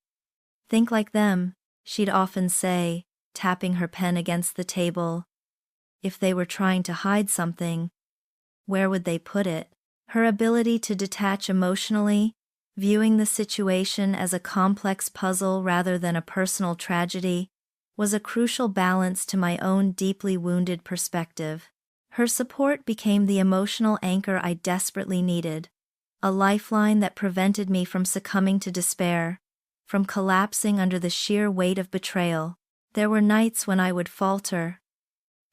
[SPEAKER 1] Think like them, She'd often say, tapping her pen against the table, if they were trying to hide something, where would they put it? Her ability to detach emotionally, viewing the situation as a complex puzzle rather than a personal tragedy, was a crucial balance to my own deeply wounded perspective. Her support became the emotional anchor I desperately needed, a lifeline that prevented me from succumbing to despair, from collapsing under the sheer weight of betrayal. There were nights when I would falter,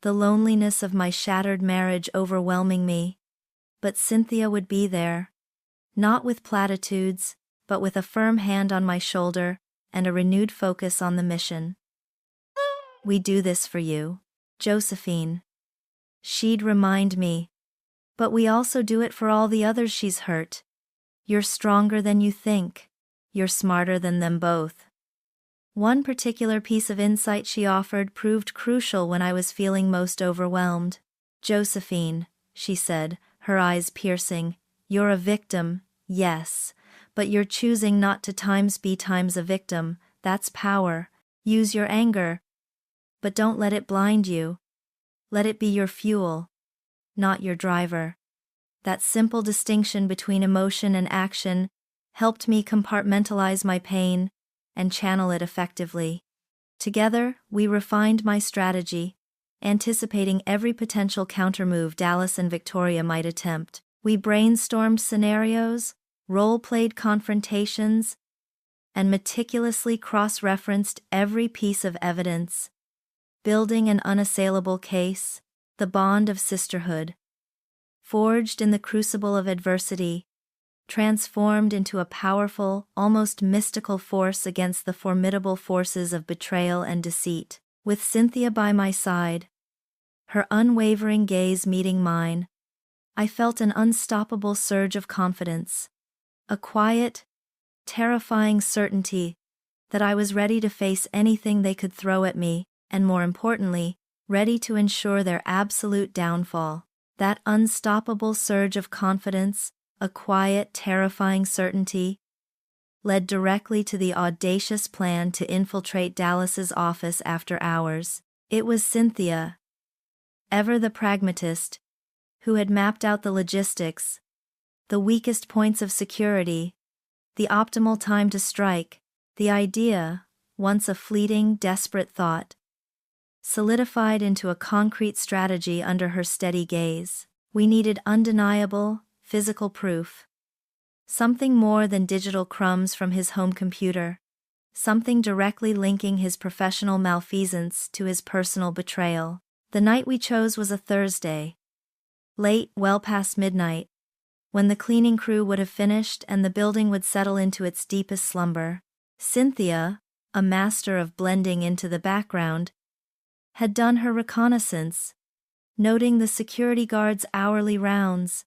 [SPEAKER 1] the loneliness of my shattered marriage overwhelming me, but Cynthia would be there, not with platitudes, but with a firm hand on my shoulder and a renewed focus on the mission. "We do this for you, Josephine," she'd remind me. "But we also do it for all the others she's hurt. You're stronger than you think. You're smarter than them both." One particular piece of insight she offered proved crucial when I was feeling most overwhelmed. "Josephine," she said, her eyes piercing, "you're a victim, yes, but you're choosing not to be a victim. That's power. Use your anger, but don't let it blind you. Let it be your fuel, not your driver." That simple distinction between emotion and action helped me compartmentalize my pain and channel it effectively. Together, we refined my strategy, anticipating every potential countermove Dallas and Victoria might attempt. We brainstormed scenarios, role-played confrontations, and meticulously cross-referenced every piece of evidence, building an unassailable case, the bond of sisterhood, forged in the crucible of adversity, transformed into a powerful, almost mystical force against the formidable forces of betrayal and deceit. With Cynthia by my side, her unwavering gaze meeting mine, I felt an unstoppable surge of confidence, a quiet, terrifying certainty that I was ready to face anything they could throw at me, and more importantly, ready to ensure their absolute downfall. That unstoppable surge of confidence, a quiet, terrifying certainty, led directly to the audacious plan to infiltrate Dallas's office after hours. It was Cynthia, ever the pragmatist, who had mapped out the logistics, the weakest points of security, the optimal time to strike. The idea, once a fleeting, desperate thought, solidified into a concrete strategy under her steady gaze. We needed undeniable, physical proof. Something more than digital crumbs from his home computer. Something directly linking his professional malfeasance to his personal betrayal. The night we chose was a Thursday. Late, well past midnight, when the cleaning crew would have finished and the building would settle into its deepest slumber. Cynthia, a master of blending into the background, had done her reconnaissance, noting the security guards' hourly rounds,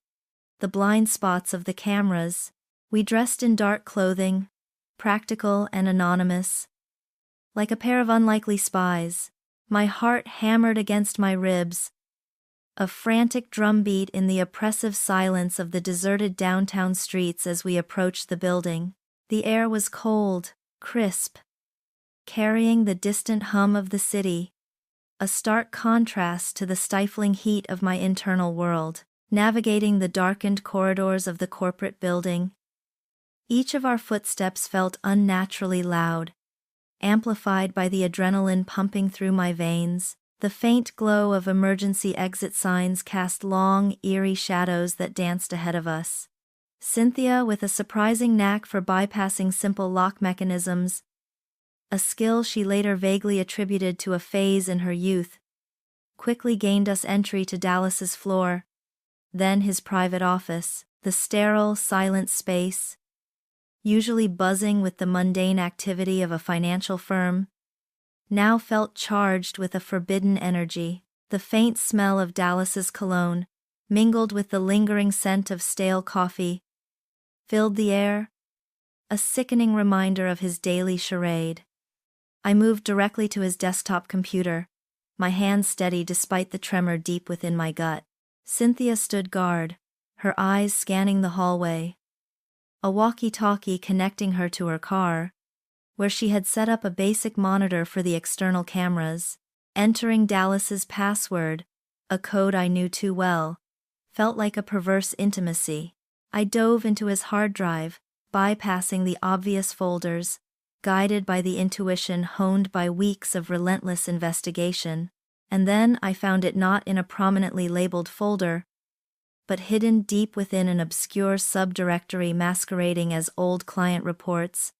[SPEAKER 1] the blind spots of the cameras. We dressed in dark clothing, practical and anonymous. Like a pair of unlikely spies, my heart hammered against my ribs, a frantic drumbeat in the oppressive silence of the deserted downtown streets as we approached the building. The air was cold, crisp, carrying the distant hum of the city, a stark contrast to the stifling heat of my internal world. Navigating the darkened corridors of the corporate building, each of our footsteps felt unnaturally loud, amplified by the adrenaline pumping through my veins. The faint glow of emergency exit signs cast long, eerie shadows that danced ahead of us. Cynthia, with a surprising knack for bypassing simple lock mechanisms, a skill she later vaguely attributed to a phase in her youth, quickly gained us entry to Dallas's floor, then his private office. The sterile, silent space, usually buzzing with the mundane activity of a financial firm, now felt charged with a forbidden energy. The faint smell of Dallas's cologne, mingled with the lingering scent of stale coffee, filled the air, a sickening reminder of his daily charade. I moved directly to his desktop computer, my hands steady despite the tremor deep within my gut. Cynthia stood guard, her eyes scanning the hallway, a walkie-talkie connecting her to her car, where she had set up a basic monitor for the external cameras. Entering Dallas's password, a code I knew too well, felt like a perverse intimacy. I dove into his hard drive, bypassing the obvious folders, guided by the intuition honed by weeks of relentless investigation, and then I found it not in a prominently labeled folder, but hidden deep within an obscure subdirectory masquerading as old client reports,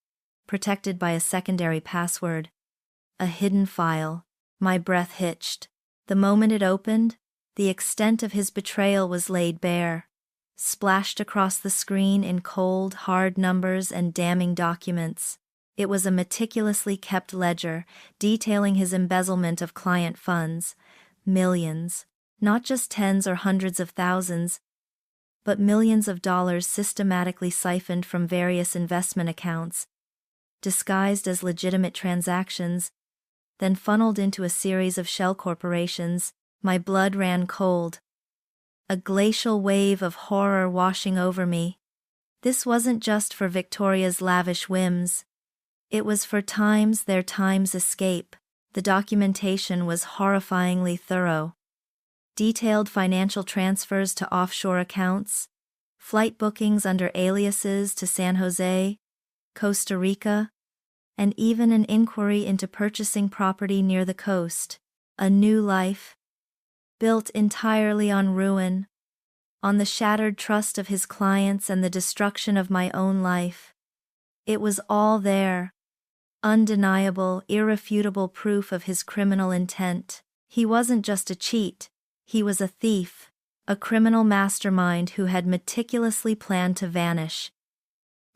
[SPEAKER 1] protected by a secondary password. A hidden file. My breath hitched. The moment it opened, the extent of his betrayal was laid bare. Splashed across the screen in cold, hard numbers and damning documents. It was a meticulously kept ledger, detailing his embezzlement of client funds. Millions. Not just tens or hundreds of thousands, but millions of dollars systematically siphoned from various investment accounts, disguised as legitimate transactions, then funneled into a series of shell corporations. My blood ran cold. A glacial wave of horror washing over me. This wasn't just for Victoria's lavish whims. It was for their time's escape. The documentation was horrifyingly thorough. Detailed financial transfers to offshore accounts, flight bookings under aliases to San Jose, Costa Rica, and even an inquiry into purchasing property near the coast. A new life, built entirely on ruin, on the shattered trust of his clients and the destruction of my own life. It was all there. Undeniable, irrefutable proof of his criminal intent. He wasn't just a cheat, he was a thief, a criminal mastermind who had meticulously planned to vanish,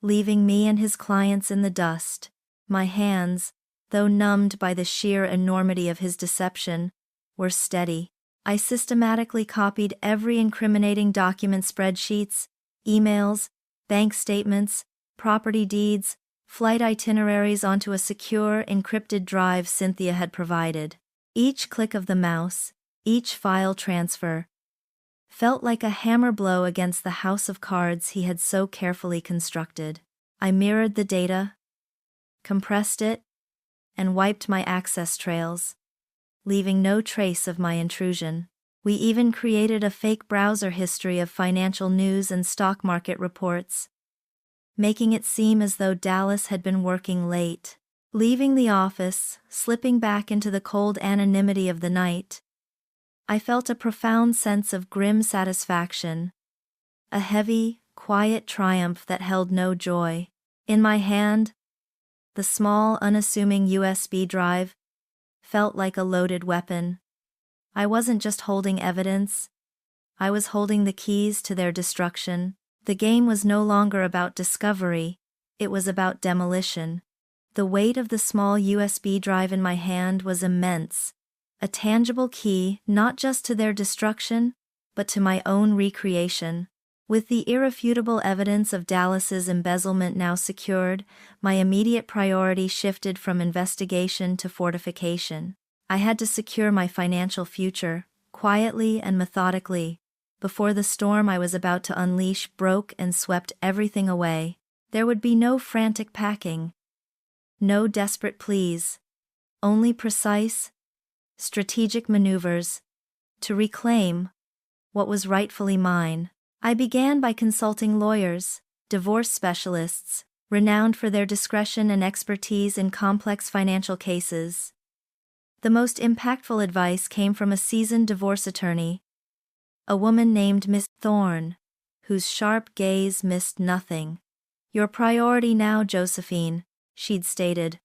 [SPEAKER 1] leaving me and his clients in the dust. My hands, though numbed by the sheer enormity of his deception, were steady. I systematically copied every incriminating document: spreadsheets, emails, bank statements, property deeds, flight itineraries onto a secure, encrypted drive Cynthia had provided. Each click of the mouse, each file transfer, felt like a hammer blow against the house of cards he had so carefully constructed. I mirrored the data, compressed it, and wiped my access trails, leaving no trace of my intrusion. We even created a fake browser history of financial news and stock market reports, making it seem as though Dallas had been working late. Leaving the office, slipping back into the cold anonymity of the night, I felt a profound sense of grim satisfaction, a heavy, quiet triumph that held no joy. In my hand, the small, unassuming USB drive felt like a loaded weapon. I wasn't just holding evidence, I was holding the keys to their destruction. The game was no longer about discovery, it was about demolition. The weight of the small USB drive in my hand was immense, a tangible key not just to their destruction, but to my own recreation. With the irrefutable evidence of Dallas's embezzlement now secured, my immediate priority shifted from investigation to fortification. I had to secure my financial future, quietly and methodically, before the storm I was about to unleash broke and swept everything away. There would be no frantic packing, no desperate pleas, only precise, strategic maneuvers to reclaim what was rightfully mine. I began by consulting lawyers, divorce specialists, renowned for their discretion and expertise in complex financial cases. The most impactful advice came from a seasoned divorce attorney, a woman named Miss Thorne, whose sharp gaze missed nothing. "Your priority now, Josephine," she'd stated,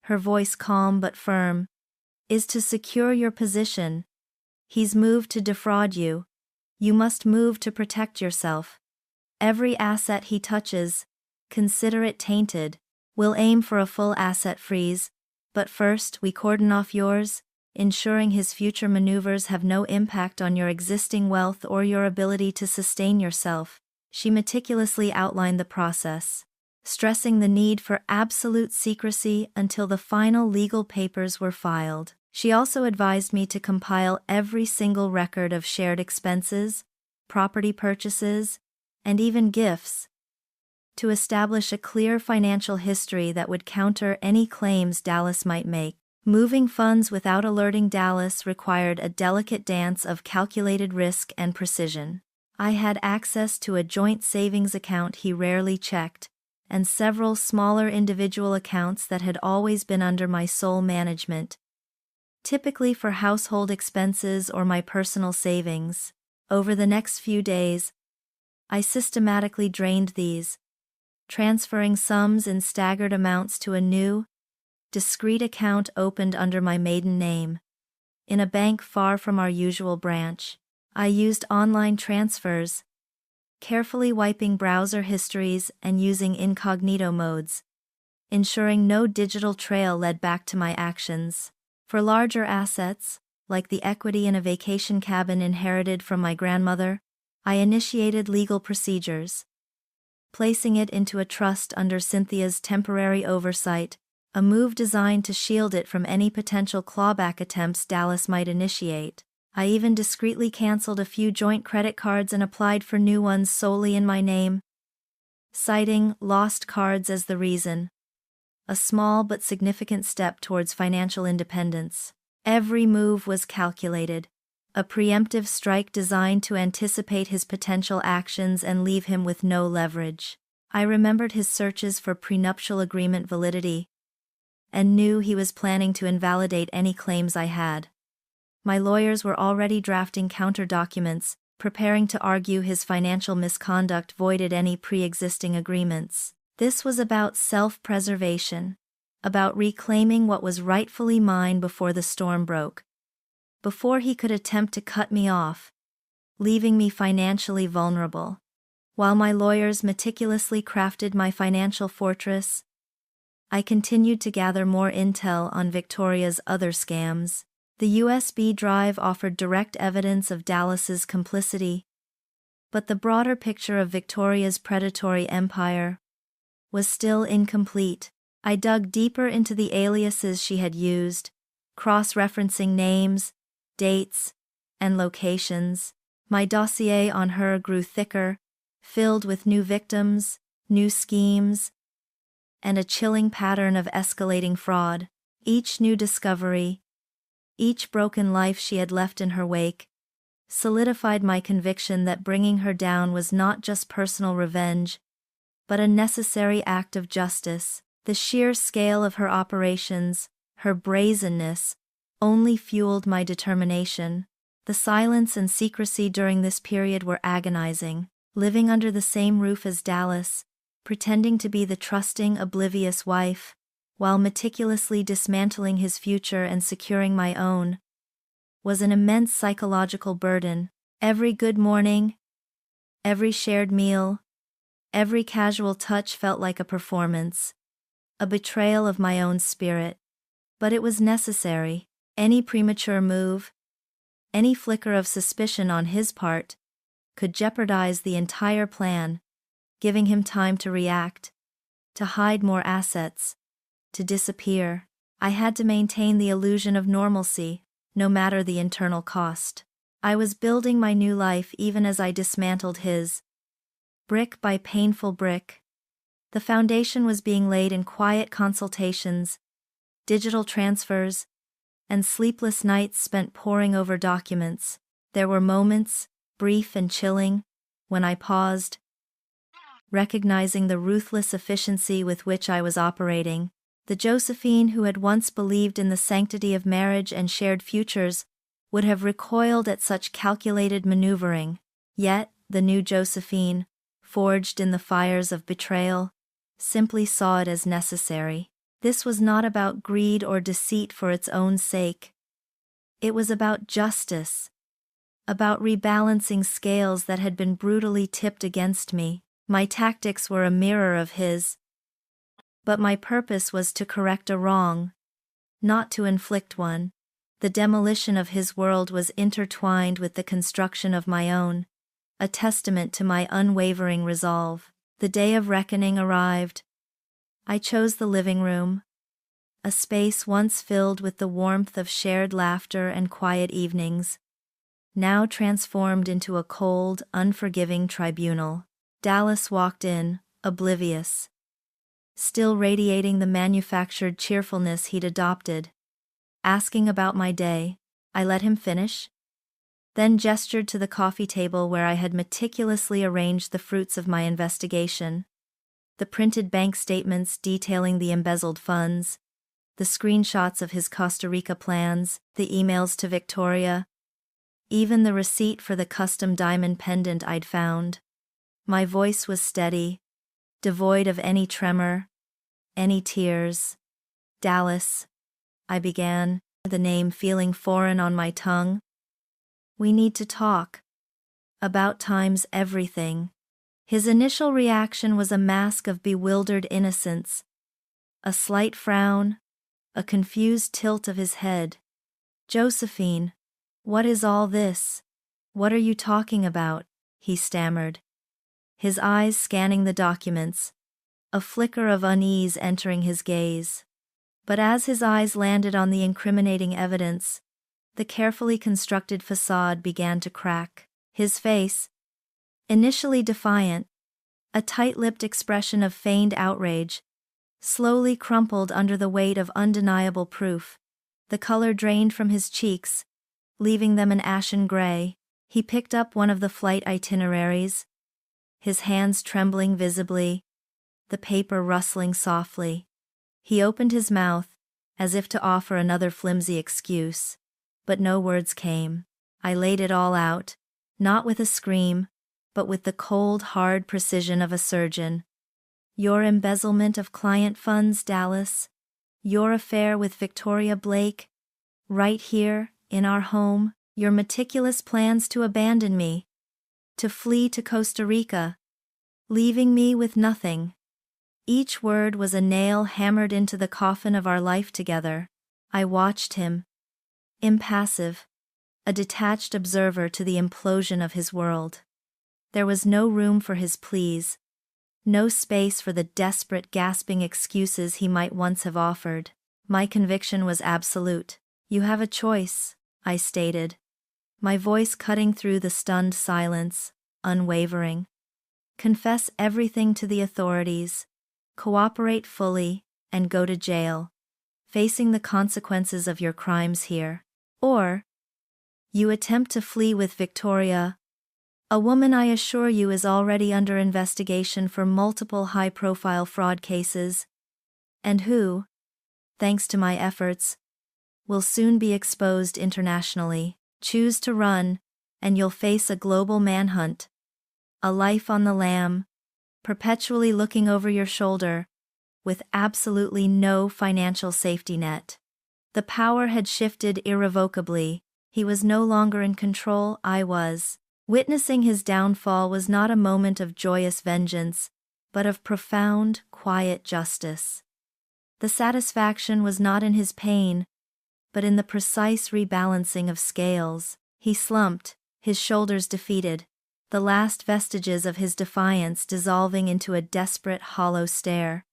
[SPEAKER 1] her voice calm but firm, "is to secure your position. He's moved to defraud you. You must move to protect yourself. Every asset he touches, consider it tainted. We'll aim for a full asset freeze, but first we cordon off yours, ensuring his future maneuvers have no impact on your existing wealth or your ability to sustain yourself." She meticulously outlined the process, stressing the need for absolute secrecy until the final legal papers were filed. She also advised me to compile every single record of shared expenses, property purchases, and even gifts, to establish a clear financial history that would counter any claims Dallas might make. Moving funds without alerting Dallas required a delicate dance of calculated risk and precision. I had access to a joint savings account he rarely checked, and several smaller individual accounts that had always been under my sole management, typically for household expenses or my personal savings. Over the next few days, I systematically drained these, transferring sums in staggered amounts to a new, discreet account opened under my maiden name, in a bank far from our usual branch. I used online transfers, carefully wiping browser histories and using incognito modes, ensuring no digital trail led back to my actions. For larger assets, like the equity in a vacation cabin inherited from my grandmother, I initiated legal procedures, placing it into a trust under Cynthia's temporary oversight, a move designed to shield it from any potential clawback attempts Dallas might initiate. I even discreetly canceled a few joint credit cards and applied for new ones solely in my name, citing lost cards as the reason. A small but significant step towards financial independence. Every move was calculated, a preemptive strike designed to anticipate his potential actions and leave him with no leverage. I remembered his searches for prenuptial agreement validity, and knew he was planning to invalidate any claims I had. My lawyers were already drafting counter documents, preparing to argue his financial misconduct voided any pre-existing agreements. This was about self-preservation, about reclaiming what was rightfully mine before the storm broke, before he could attempt to cut me off, leaving me financially vulnerable. While my lawyers meticulously crafted my financial fortress, I continued to gather more intel on Victoria's other scams. The USB drive offered direct evidence of Dallas's complicity, but the broader picture of Victoria's predatory empire was still incomplete. I dug deeper into the aliases she had used, cross-referencing names, dates, and locations. My dossier on her grew thicker, filled with new victims, new schemes, and a chilling pattern of escalating fraud. Each new discovery, each broken life she had left in her wake, solidified my conviction that bringing her down was not just personal revenge, but a necessary act of justice. The sheer scale of her operations, her brazenness, only fueled my determination. The silence and secrecy during this period were agonizing. Living under the same roof as Dallas, pretending to be the trusting, oblivious wife, while meticulously dismantling his future and securing my own, was an immense psychological burden. Every good morning, every shared meal, every casual touch felt like a performance, a betrayal of my own spirit. But it was necessary. Any premature move, any flicker of suspicion on his part, could jeopardize the entire plan, giving him time to react, to hide more assets, to disappear. I had to maintain the illusion of normalcy, no matter the internal cost. I was building my new life even as I dismantled his, brick by painful brick. The foundation was being laid in quiet consultations, digital transfers, and sleepless nights spent poring over documents. There were moments, brief and chilling, when I paused, recognizing the ruthless efficiency with which I was operating. The Josephine who had once believed in the sanctity of marriage and shared futures would have recoiled at such calculated maneuvering. Yet, the new Josephine, forged in the fires of betrayal, simply saw it as necessary. This was not about greed or deceit for its own sake. It was about justice, about rebalancing scales that had been brutally tipped against me. My tactics were a mirror of his, but my purpose was to correct a wrong, not to inflict one. The demolition of his world was intertwined with the construction of my own, a testament to my unwavering resolve. The day of reckoning arrived. I chose the living room, a space once filled with the warmth of shared laughter and quiet evenings, now transformed into a cold, unforgiving tribunal. Dallas walked in, oblivious. Still radiating the manufactured cheerfulness he'd adopted. Asking about my day, I let him finish, then gestured to the coffee table where I had meticulously arranged the fruits of my investigation. The printed bank statements detailing the embezzled funds, the screenshots of his Costa Rica plans, the emails to Victoria, even the receipt for the custom diamond pendant I'd found. My voice was steady, devoid of any tremor, any tears. Dallas, I began, the name feeling foreign on my tongue. We need to talk. About time's everything. His initial reaction was a mask of bewildered innocence. A slight frown, a confused tilt of his head. Josephine, what is all this? What are you talking about? He stammered. His eyes scanning the documents, a flicker of unease entering his gaze. But as his eyes landed on the incriminating evidence, the carefully constructed facade began to crack. His face, initially defiant, a tight-lipped expression of feigned outrage, slowly crumpled under the weight of undeniable proof. The color drained from his cheeks, leaving them an ashen gray. He picked up one of the flight itineraries, his hands trembling visibly, the paper rustling softly. He opened his mouth, as if to offer another flimsy excuse. But no words came. I laid it all out, not with a scream, but with the cold, hard precision of a surgeon. Your embezzlement of client funds, Dallas. Your affair with Victoria Blake. Right here, in our home. Your meticulous plans to abandon me. To flee to Costa Rica. Leaving me with nothing. Each word was a nail hammered into the coffin of our life together. I watched him. Impassive, a detached observer to the implosion of his world. There was no room for his pleas, no space for the desperate, gasping excuses he might once have offered. My conviction was absolute. You have a choice, I stated, my voice cutting through the stunned silence, unwavering. Confess everything to the authorities, cooperate fully, and go to jail, facing the consequences of your crimes here. Or, you attempt to flee with Victoria, a woman I assure you is already under investigation for multiple high-profile fraud cases, and who, thanks to my efforts, will soon be exposed internationally. Choose to run, and you'll face a global manhunt, a life on the lam, perpetually looking over your shoulder, with absolutely no financial safety net. The power had shifted irrevocably. He was no longer in control, I was. Witnessing his downfall was not a moment of joyous vengeance, but of profound, quiet justice. The satisfaction was not in his pain, but in the precise rebalancing of scales. He slumped, his shoulders defeated, the last vestiges of his defiance dissolving into a desperate, hollow stare.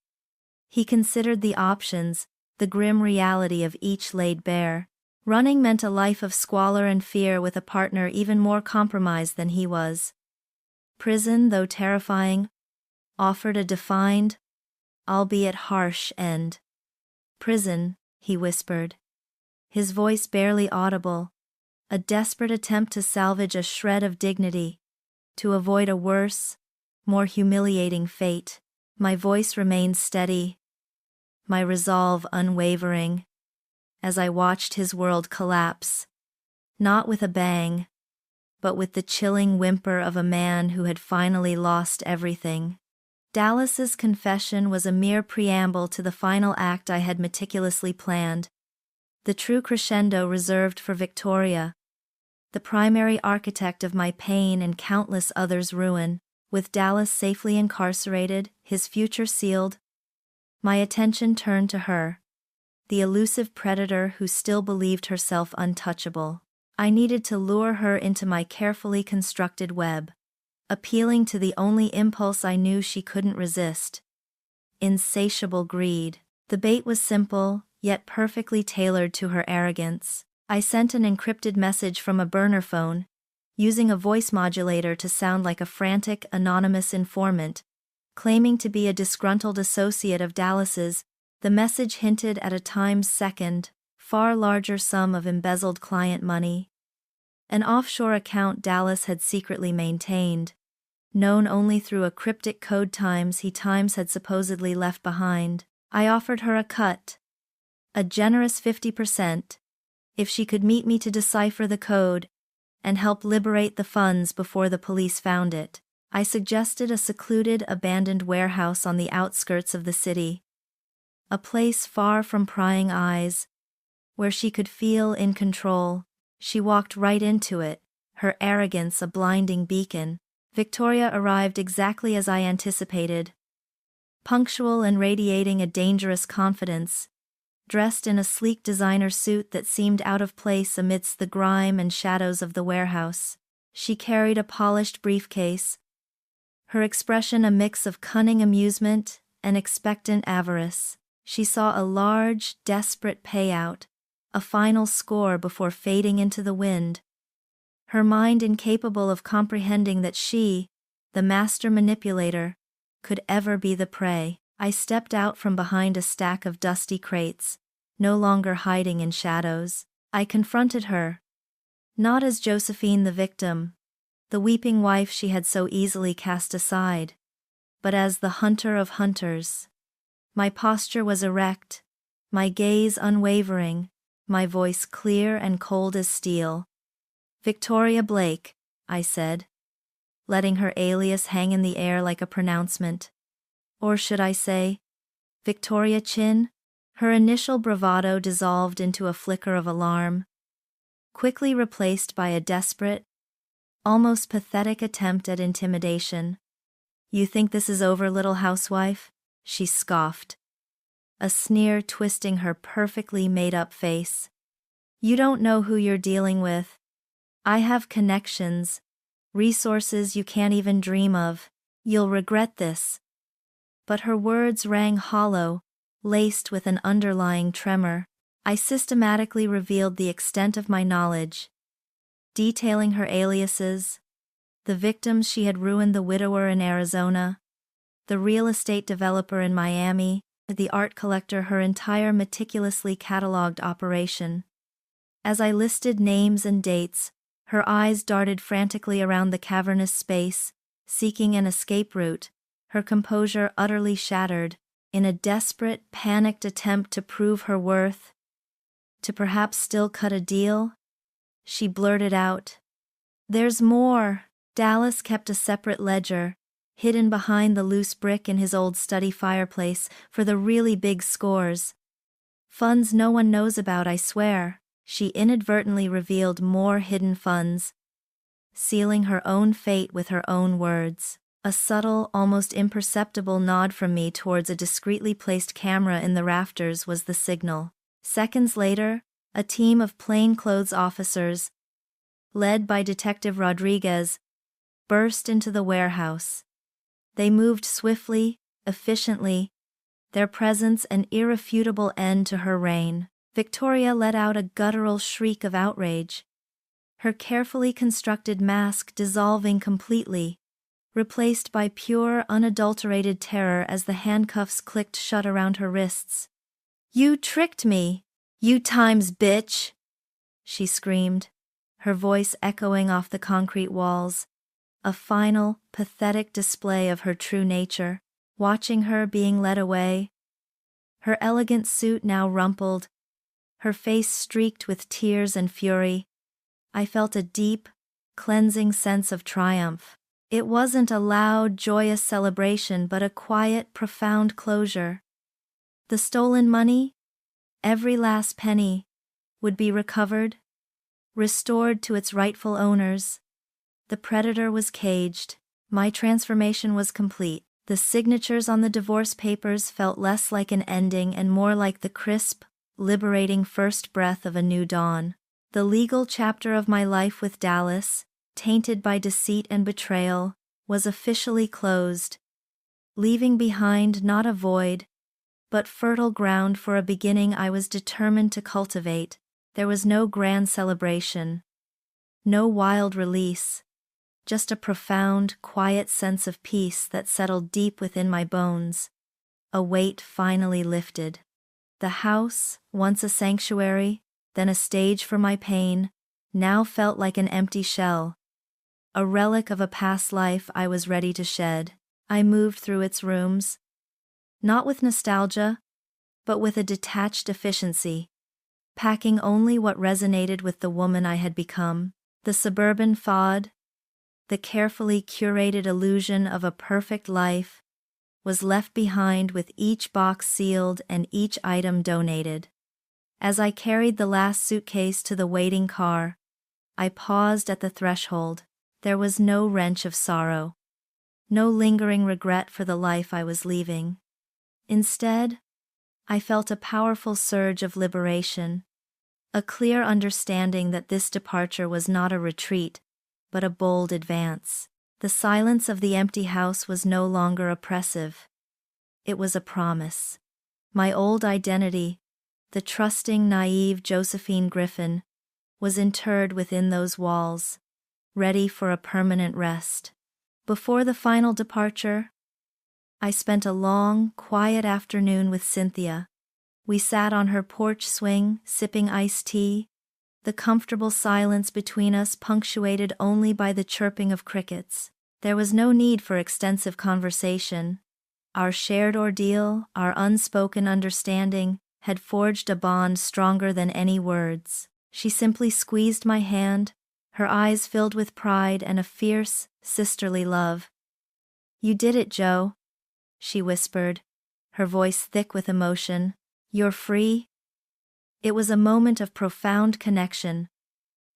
[SPEAKER 1] He considered the options, the grim reality of each laid bare. Running meant a life of squalor and fear with a partner even more compromised than he was. Prison, though terrifying, offered a defined, albeit harsh, end. Prison, he whispered, his voice barely audible, a desperate attempt to salvage a shred of dignity, to avoid a worse, more humiliating fate. My voice remained steady, my resolve unwavering, as I watched his world collapse, not with a bang, but with the chilling whimper of a man who had finally lost everything. Dallas's confession was a mere preamble to the final act I had meticulously planned, the true crescendo reserved for Victoria, the primary architect of my pain and countless others' ruin. With Dallas safely incarcerated, his future sealed, my attention turned to her, the elusive predator who still believed herself untouchable. I needed to lure her into my carefully constructed web, appealing to the only impulse I knew she couldn't resist: insatiable greed. The bait was simple, yet perfectly tailored to her arrogance. I sent an encrypted message from a burner phone, using a voice modulator to sound like a frantic, anonymous informant, Claiming to be a disgruntled associate of Dallas's, the message hinted at a times-second, far larger sum of embezzled client money. An offshore account Dallas had secretly maintained, known only through a cryptic code he had supposedly left behind. I offered her a cut, a generous 50%, if she could meet me to decipher the code and help liberate the funds before the police found it. I suggested a secluded, abandoned warehouse on the outskirts of the city, a place far from prying eyes, where she could feel in control. She walked right into it, her arrogance a blinding beacon. Victoria arrived exactly as I anticipated, punctual and radiating a dangerous confidence, dressed in a sleek designer suit that seemed out of place amidst the grime and shadows of the warehouse. She carried a polished briefcase, her expression a mix of cunning amusement and expectant avarice. She saw a large, desperate payout, a final score before fading into the wind, her mind incapable of comprehending that she, the master manipulator, could ever be the prey. I stepped out from behind a stack of dusty crates, no longer hiding in shadows. I confronted her, not as Josephine the victim, the weeping wife she had so easily cast aside, but as the hunter of hunters. My posture was erect, my gaze unwavering, my voice clear and cold as steel. "Victoria Blake," I said, letting her alias hang in the air like a pronouncement. Or should I say, Victoria Chin? Her initial bravado dissolved into a flicker of alarm, quickly replaced by a desperate, almost pathetic attempt at intimidation. "You think this is over, little housewife?" she scoffed, a sneer twisting her perfectly made-up face. "You don't know who you're dealing with. I have connections, resources you can't even dream of. You'll regret this." But her words rang hollow, laced with an underlying tremor. I systematically revealed the extent of my knowledge, detailing her aliases, the victims she had ruined: the widower in Arizona, the real estate developer in Miami, the art collector, her entire meticulously catalogued operation. As I listed names and dates, her eyes darted frantically around the cavernous space, seeking an escape route, her composure utterly shattered, in a desperate, panicked attempt to prove her worth, to perhaps still cut a deal. She blurted out, "There's more." Dallas kept a separate ledger, hidden behind the loose brick in his old study fireplace, for the really big scores. "Funds no one knows about, I swear." She inadvertently revealed more hidden funds, sealing her own fate with her own words. A subtle, almost imperceptible nod from me towards a discreetly placed camera in the rafters was the signal. Seconds later, a team of plainclothes officers, led by Detective Rodriguez, burst into the warehouse. They moved swiftly, efficiently, their presence an irrefutable end to her reign. Victoria let out a guttural shriek of outrage, her carefully constructed mask dissolving completely, replaced by pure, unadulterated terror as the handcuffs clicked shut around her wrists. "You tricked me, you times bitch!" she screamed, her voice echoing off the concrete walls, a final, pathetic display of her true nature. Watching her being led away, her elegant suit now rumpled, her face streaked with tears and fury, I felt a deep, cleansing sense of triumph. It wasn't a loud, joyous celebration, but a quiet, profound closure. The stolen money, every last penny, would be recovered, restored to its rightful owners. The predator was caged. My transformation was complete. The signatures on the divorce papers felt less like an ending and more like the crisp, liberating first breath of a new dawn. The legal chapter of my life with Dallas, tainted by deceit and betrayal, was officially closed, leaving behind not a void, but fertile ground for a beginning I was determined to cultivate. There was no grand celebration, no wild release, just a profound, quiet sense of peace that settled deep within my bones. A weight finally lifted. The house, once a sanctuary, then a stage for my pain, now felt like an empty shell. A relic of a past life I was ready to shed. I moved through its rooms, not with nostalgia, but with a detached efficiency, packing only what resonated with the woman I had become. The suburban fad, the carefully curated illusion of a perfect life, was left behind with each box sealed and each item donated. As I carried the last suitcase to the waiting car, I paused at the threshold. There was no wrench of sorrow, no lingering regret for the life I was leaving. Instead, I felt a powerful surge of liberation, a clear understanding that this departure was not a retreat, but a bold advance. The silence of the empty house was no longer oppressive. It was a promise. My old identity, the trusting, naive Josephine Griffin, was interred within those walls, ready for a permanent rest. Before the final departure, I spent a long, quiet afternoon with Cynthia. We sat on her porch swing, sipping iced tea, the comfortable silence between us punctuated only by the chirping of crickets. There was no need for extensive conversation. Our shared ordeal, our unspoken understanding, had forged a bond stronger than any words. She simply squeezed my hand, her eyes filled with pride and a fierce, sisterly love. "You did it, Joe," she whispered, her voice thick with emotion. "You're free." It was a moment of profound connection,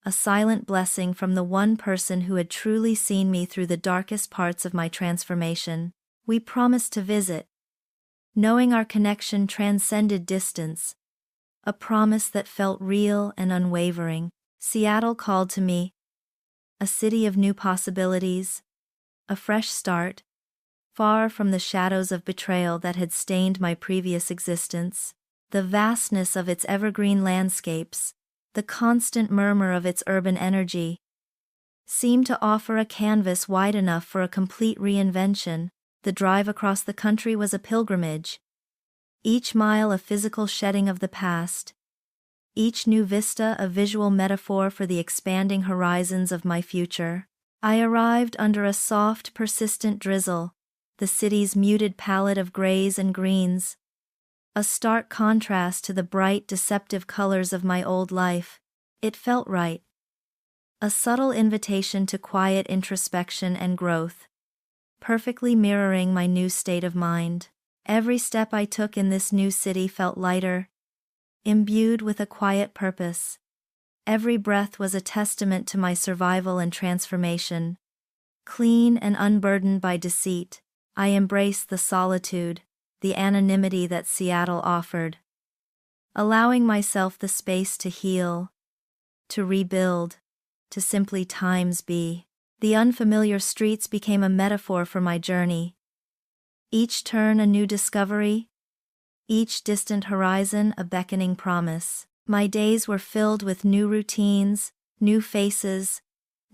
[SPEAKER 1] a silent blessing from the one person who had truly seen me through the darkest parts of my transformation. We promised to visit, knowing our connection transcended distance, a promise that felt real and unwavering. Seattle called to me, a city of new possibilities, a fresh start, far from the shadows of betrayal that had stained my previous existence. The vastness of its evergreen landscapes, the constant murmur of its urban energy, seemed to offer a canvas wide enough for a complete reinvention. The drive across the country was a pilgrimage, each mile a physical shedding of the past, each new vista a visual metaphor for the expanding horizons of my future. I arrived under a soft, persistent drizzle, the city's muted palette of grays and greens, a stark contrast to the bright, deceptive colors of my old life. It felt right. A subtle invitation to quiet introspection and growth, perfectly mirroring my new state of mind. Every step I took in this new city felt lighter, imbued with a quiet purpose. Every breath was a testament to my survival and transformation. Clean and unburdened by deceit, I embraced the solitude, the anonymity that Seattle offered, allowing myself the space to heal, to rebuild, to simply times be. The unfamiliar streets became a metaphor for my journey. Each turn a new discovery, each distant horizon a beckoning promise. My days were filled with new routines, new faces,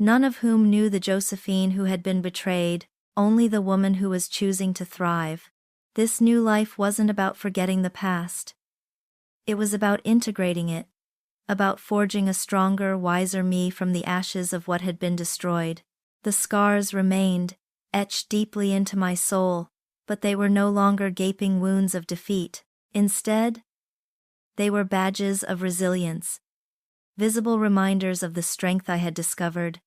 [SPEAKER 1] none of whom knew the Josephine who had been betrayed, only the woman who was choosing to thrive. This new life wasn't about forgetting the past. It was about integrating it, about forging a stronger, wiser me from the ashes of what had been destroyed. The scars remained, etched deeply into my soul, but they were no longer gaping wounds of defeat. Instead, they were badges of resilience, visible reminders of the strength I had discovered,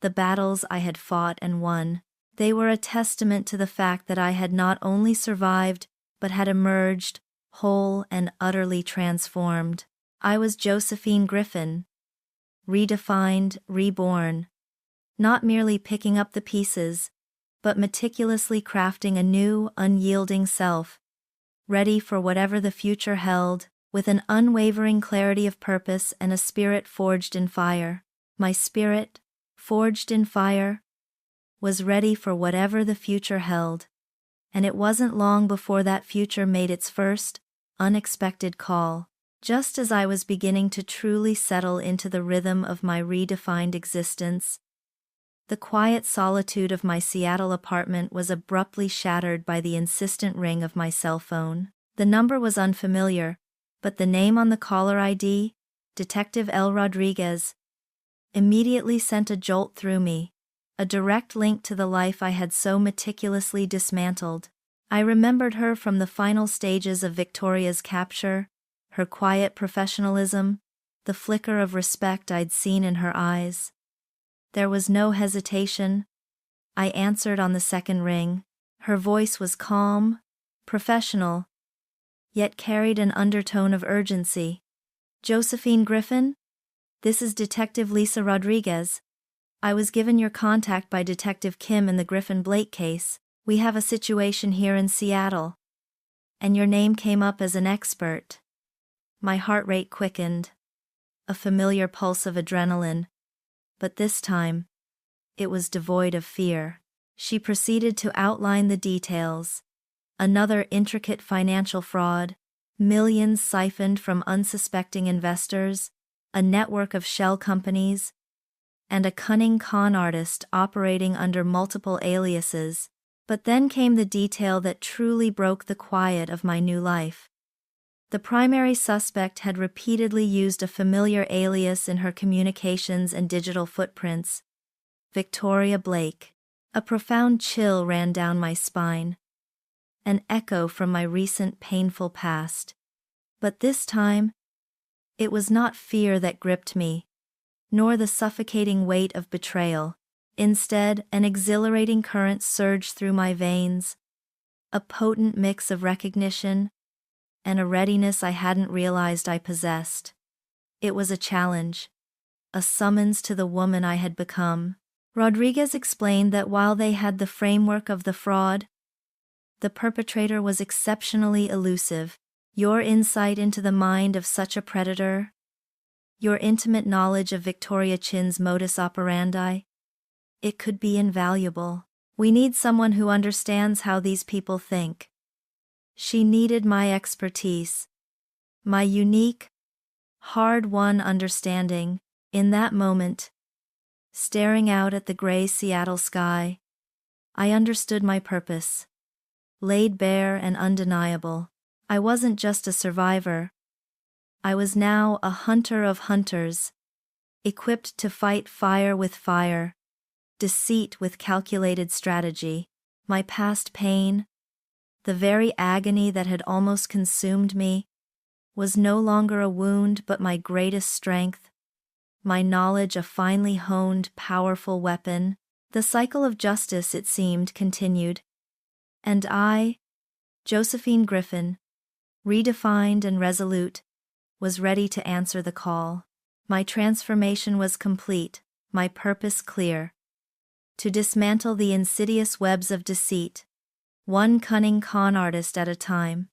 [SPEAKER 1] the battles I had fought and won. They were a testament to the fact that I had not only survived, but had emerged, whole and utterly transformed. I was Josephine Griffin, redefined, reborn, not merely picking up the pieces, but meticulously crafting a new, unyielding self, ready for whatever the future held, with an unwavering clarity of purpose and a spirit forged in fire. My spirit, forged in fire, was ready for whatever the future held, and it wasn't long before that future made its first, unexpected call. Just as I was beginning to truly settle into the rhythm of my redefined existence, The quiet solitude of my Seattle apartment was abruptly shattered by the insistent ring of my cell phone. The number was unfamiliar, but the name on the caller ID, Detective L. Rodriguez, immediately sent a jolt through me, a direct link to the life I had so meticulously dismantled. I remembered her from the final stages of Victoria's capture, her quiet professionalism, the flicker of respect I'd seen in her eyes. There was no hesitation. I answered on the second ring. Her voice was calm, professional, yet carried an undertone of urgency. "Josephine Griffin? This is Detective Lisa Rodriguez. I was given your contact by Detective Kim in the Griffin Blake case. We have a situation here in Seattle. And your name came up as an expert." My heart rate quickened. A familiar pulse of adrenaline. But this time, it was devoid of fear. She proceeded to outline the details. Another intricate financial fraud, millions siphoned from unsuspecting investors, a network of shell companies, and a cunning con artist operating under multiple aliases. But then came the detail that truly broke the quiet of my new life. The primary suspect had repeatedly used a familiar alias in her communications and digital footprints: Victoria Blake. A profound chill ran down my spine. An echo from my recent painful past. But this time, it was not fear that gripped me, nor the suffocating weight of betrayal. Instead, an exhilarating current surged through my veins, a potent mix of recognition and a readiness I hadn't realized I possessed. It was a challenge, a summons to the woman I had become. Rodriguez explained that while they had the framework of the fraud, the perpetrator was exceptionally elusive. Your insight into the mind of such a predator, your intimate knowledge of Victoria Chin's modus operandi, it could be invaluable. We need someone who understands how these people think. She needed my expertise, my unique, hard-won understanding. In that moment, staring out at the gray Seattle sky, I understood my purpose. Laid bare and undeniable. I wasn't just a survivor. I was now a hunter of hunters, equipped to fight fire with fire, deceit with calculated strategy. My past pain, the very agony that had almost consumed me, was no longer a wound but my greatest strength, my knowledge a finely honed, powerful weapon. The cycle of justice, it seemed, continued. And I, Josephine Griffin, redefined and resolute, was ready to answer the call. My transformation was complete, my purpose clear. To dismantle the insidious webs of deceit, one cunning con artist at a time.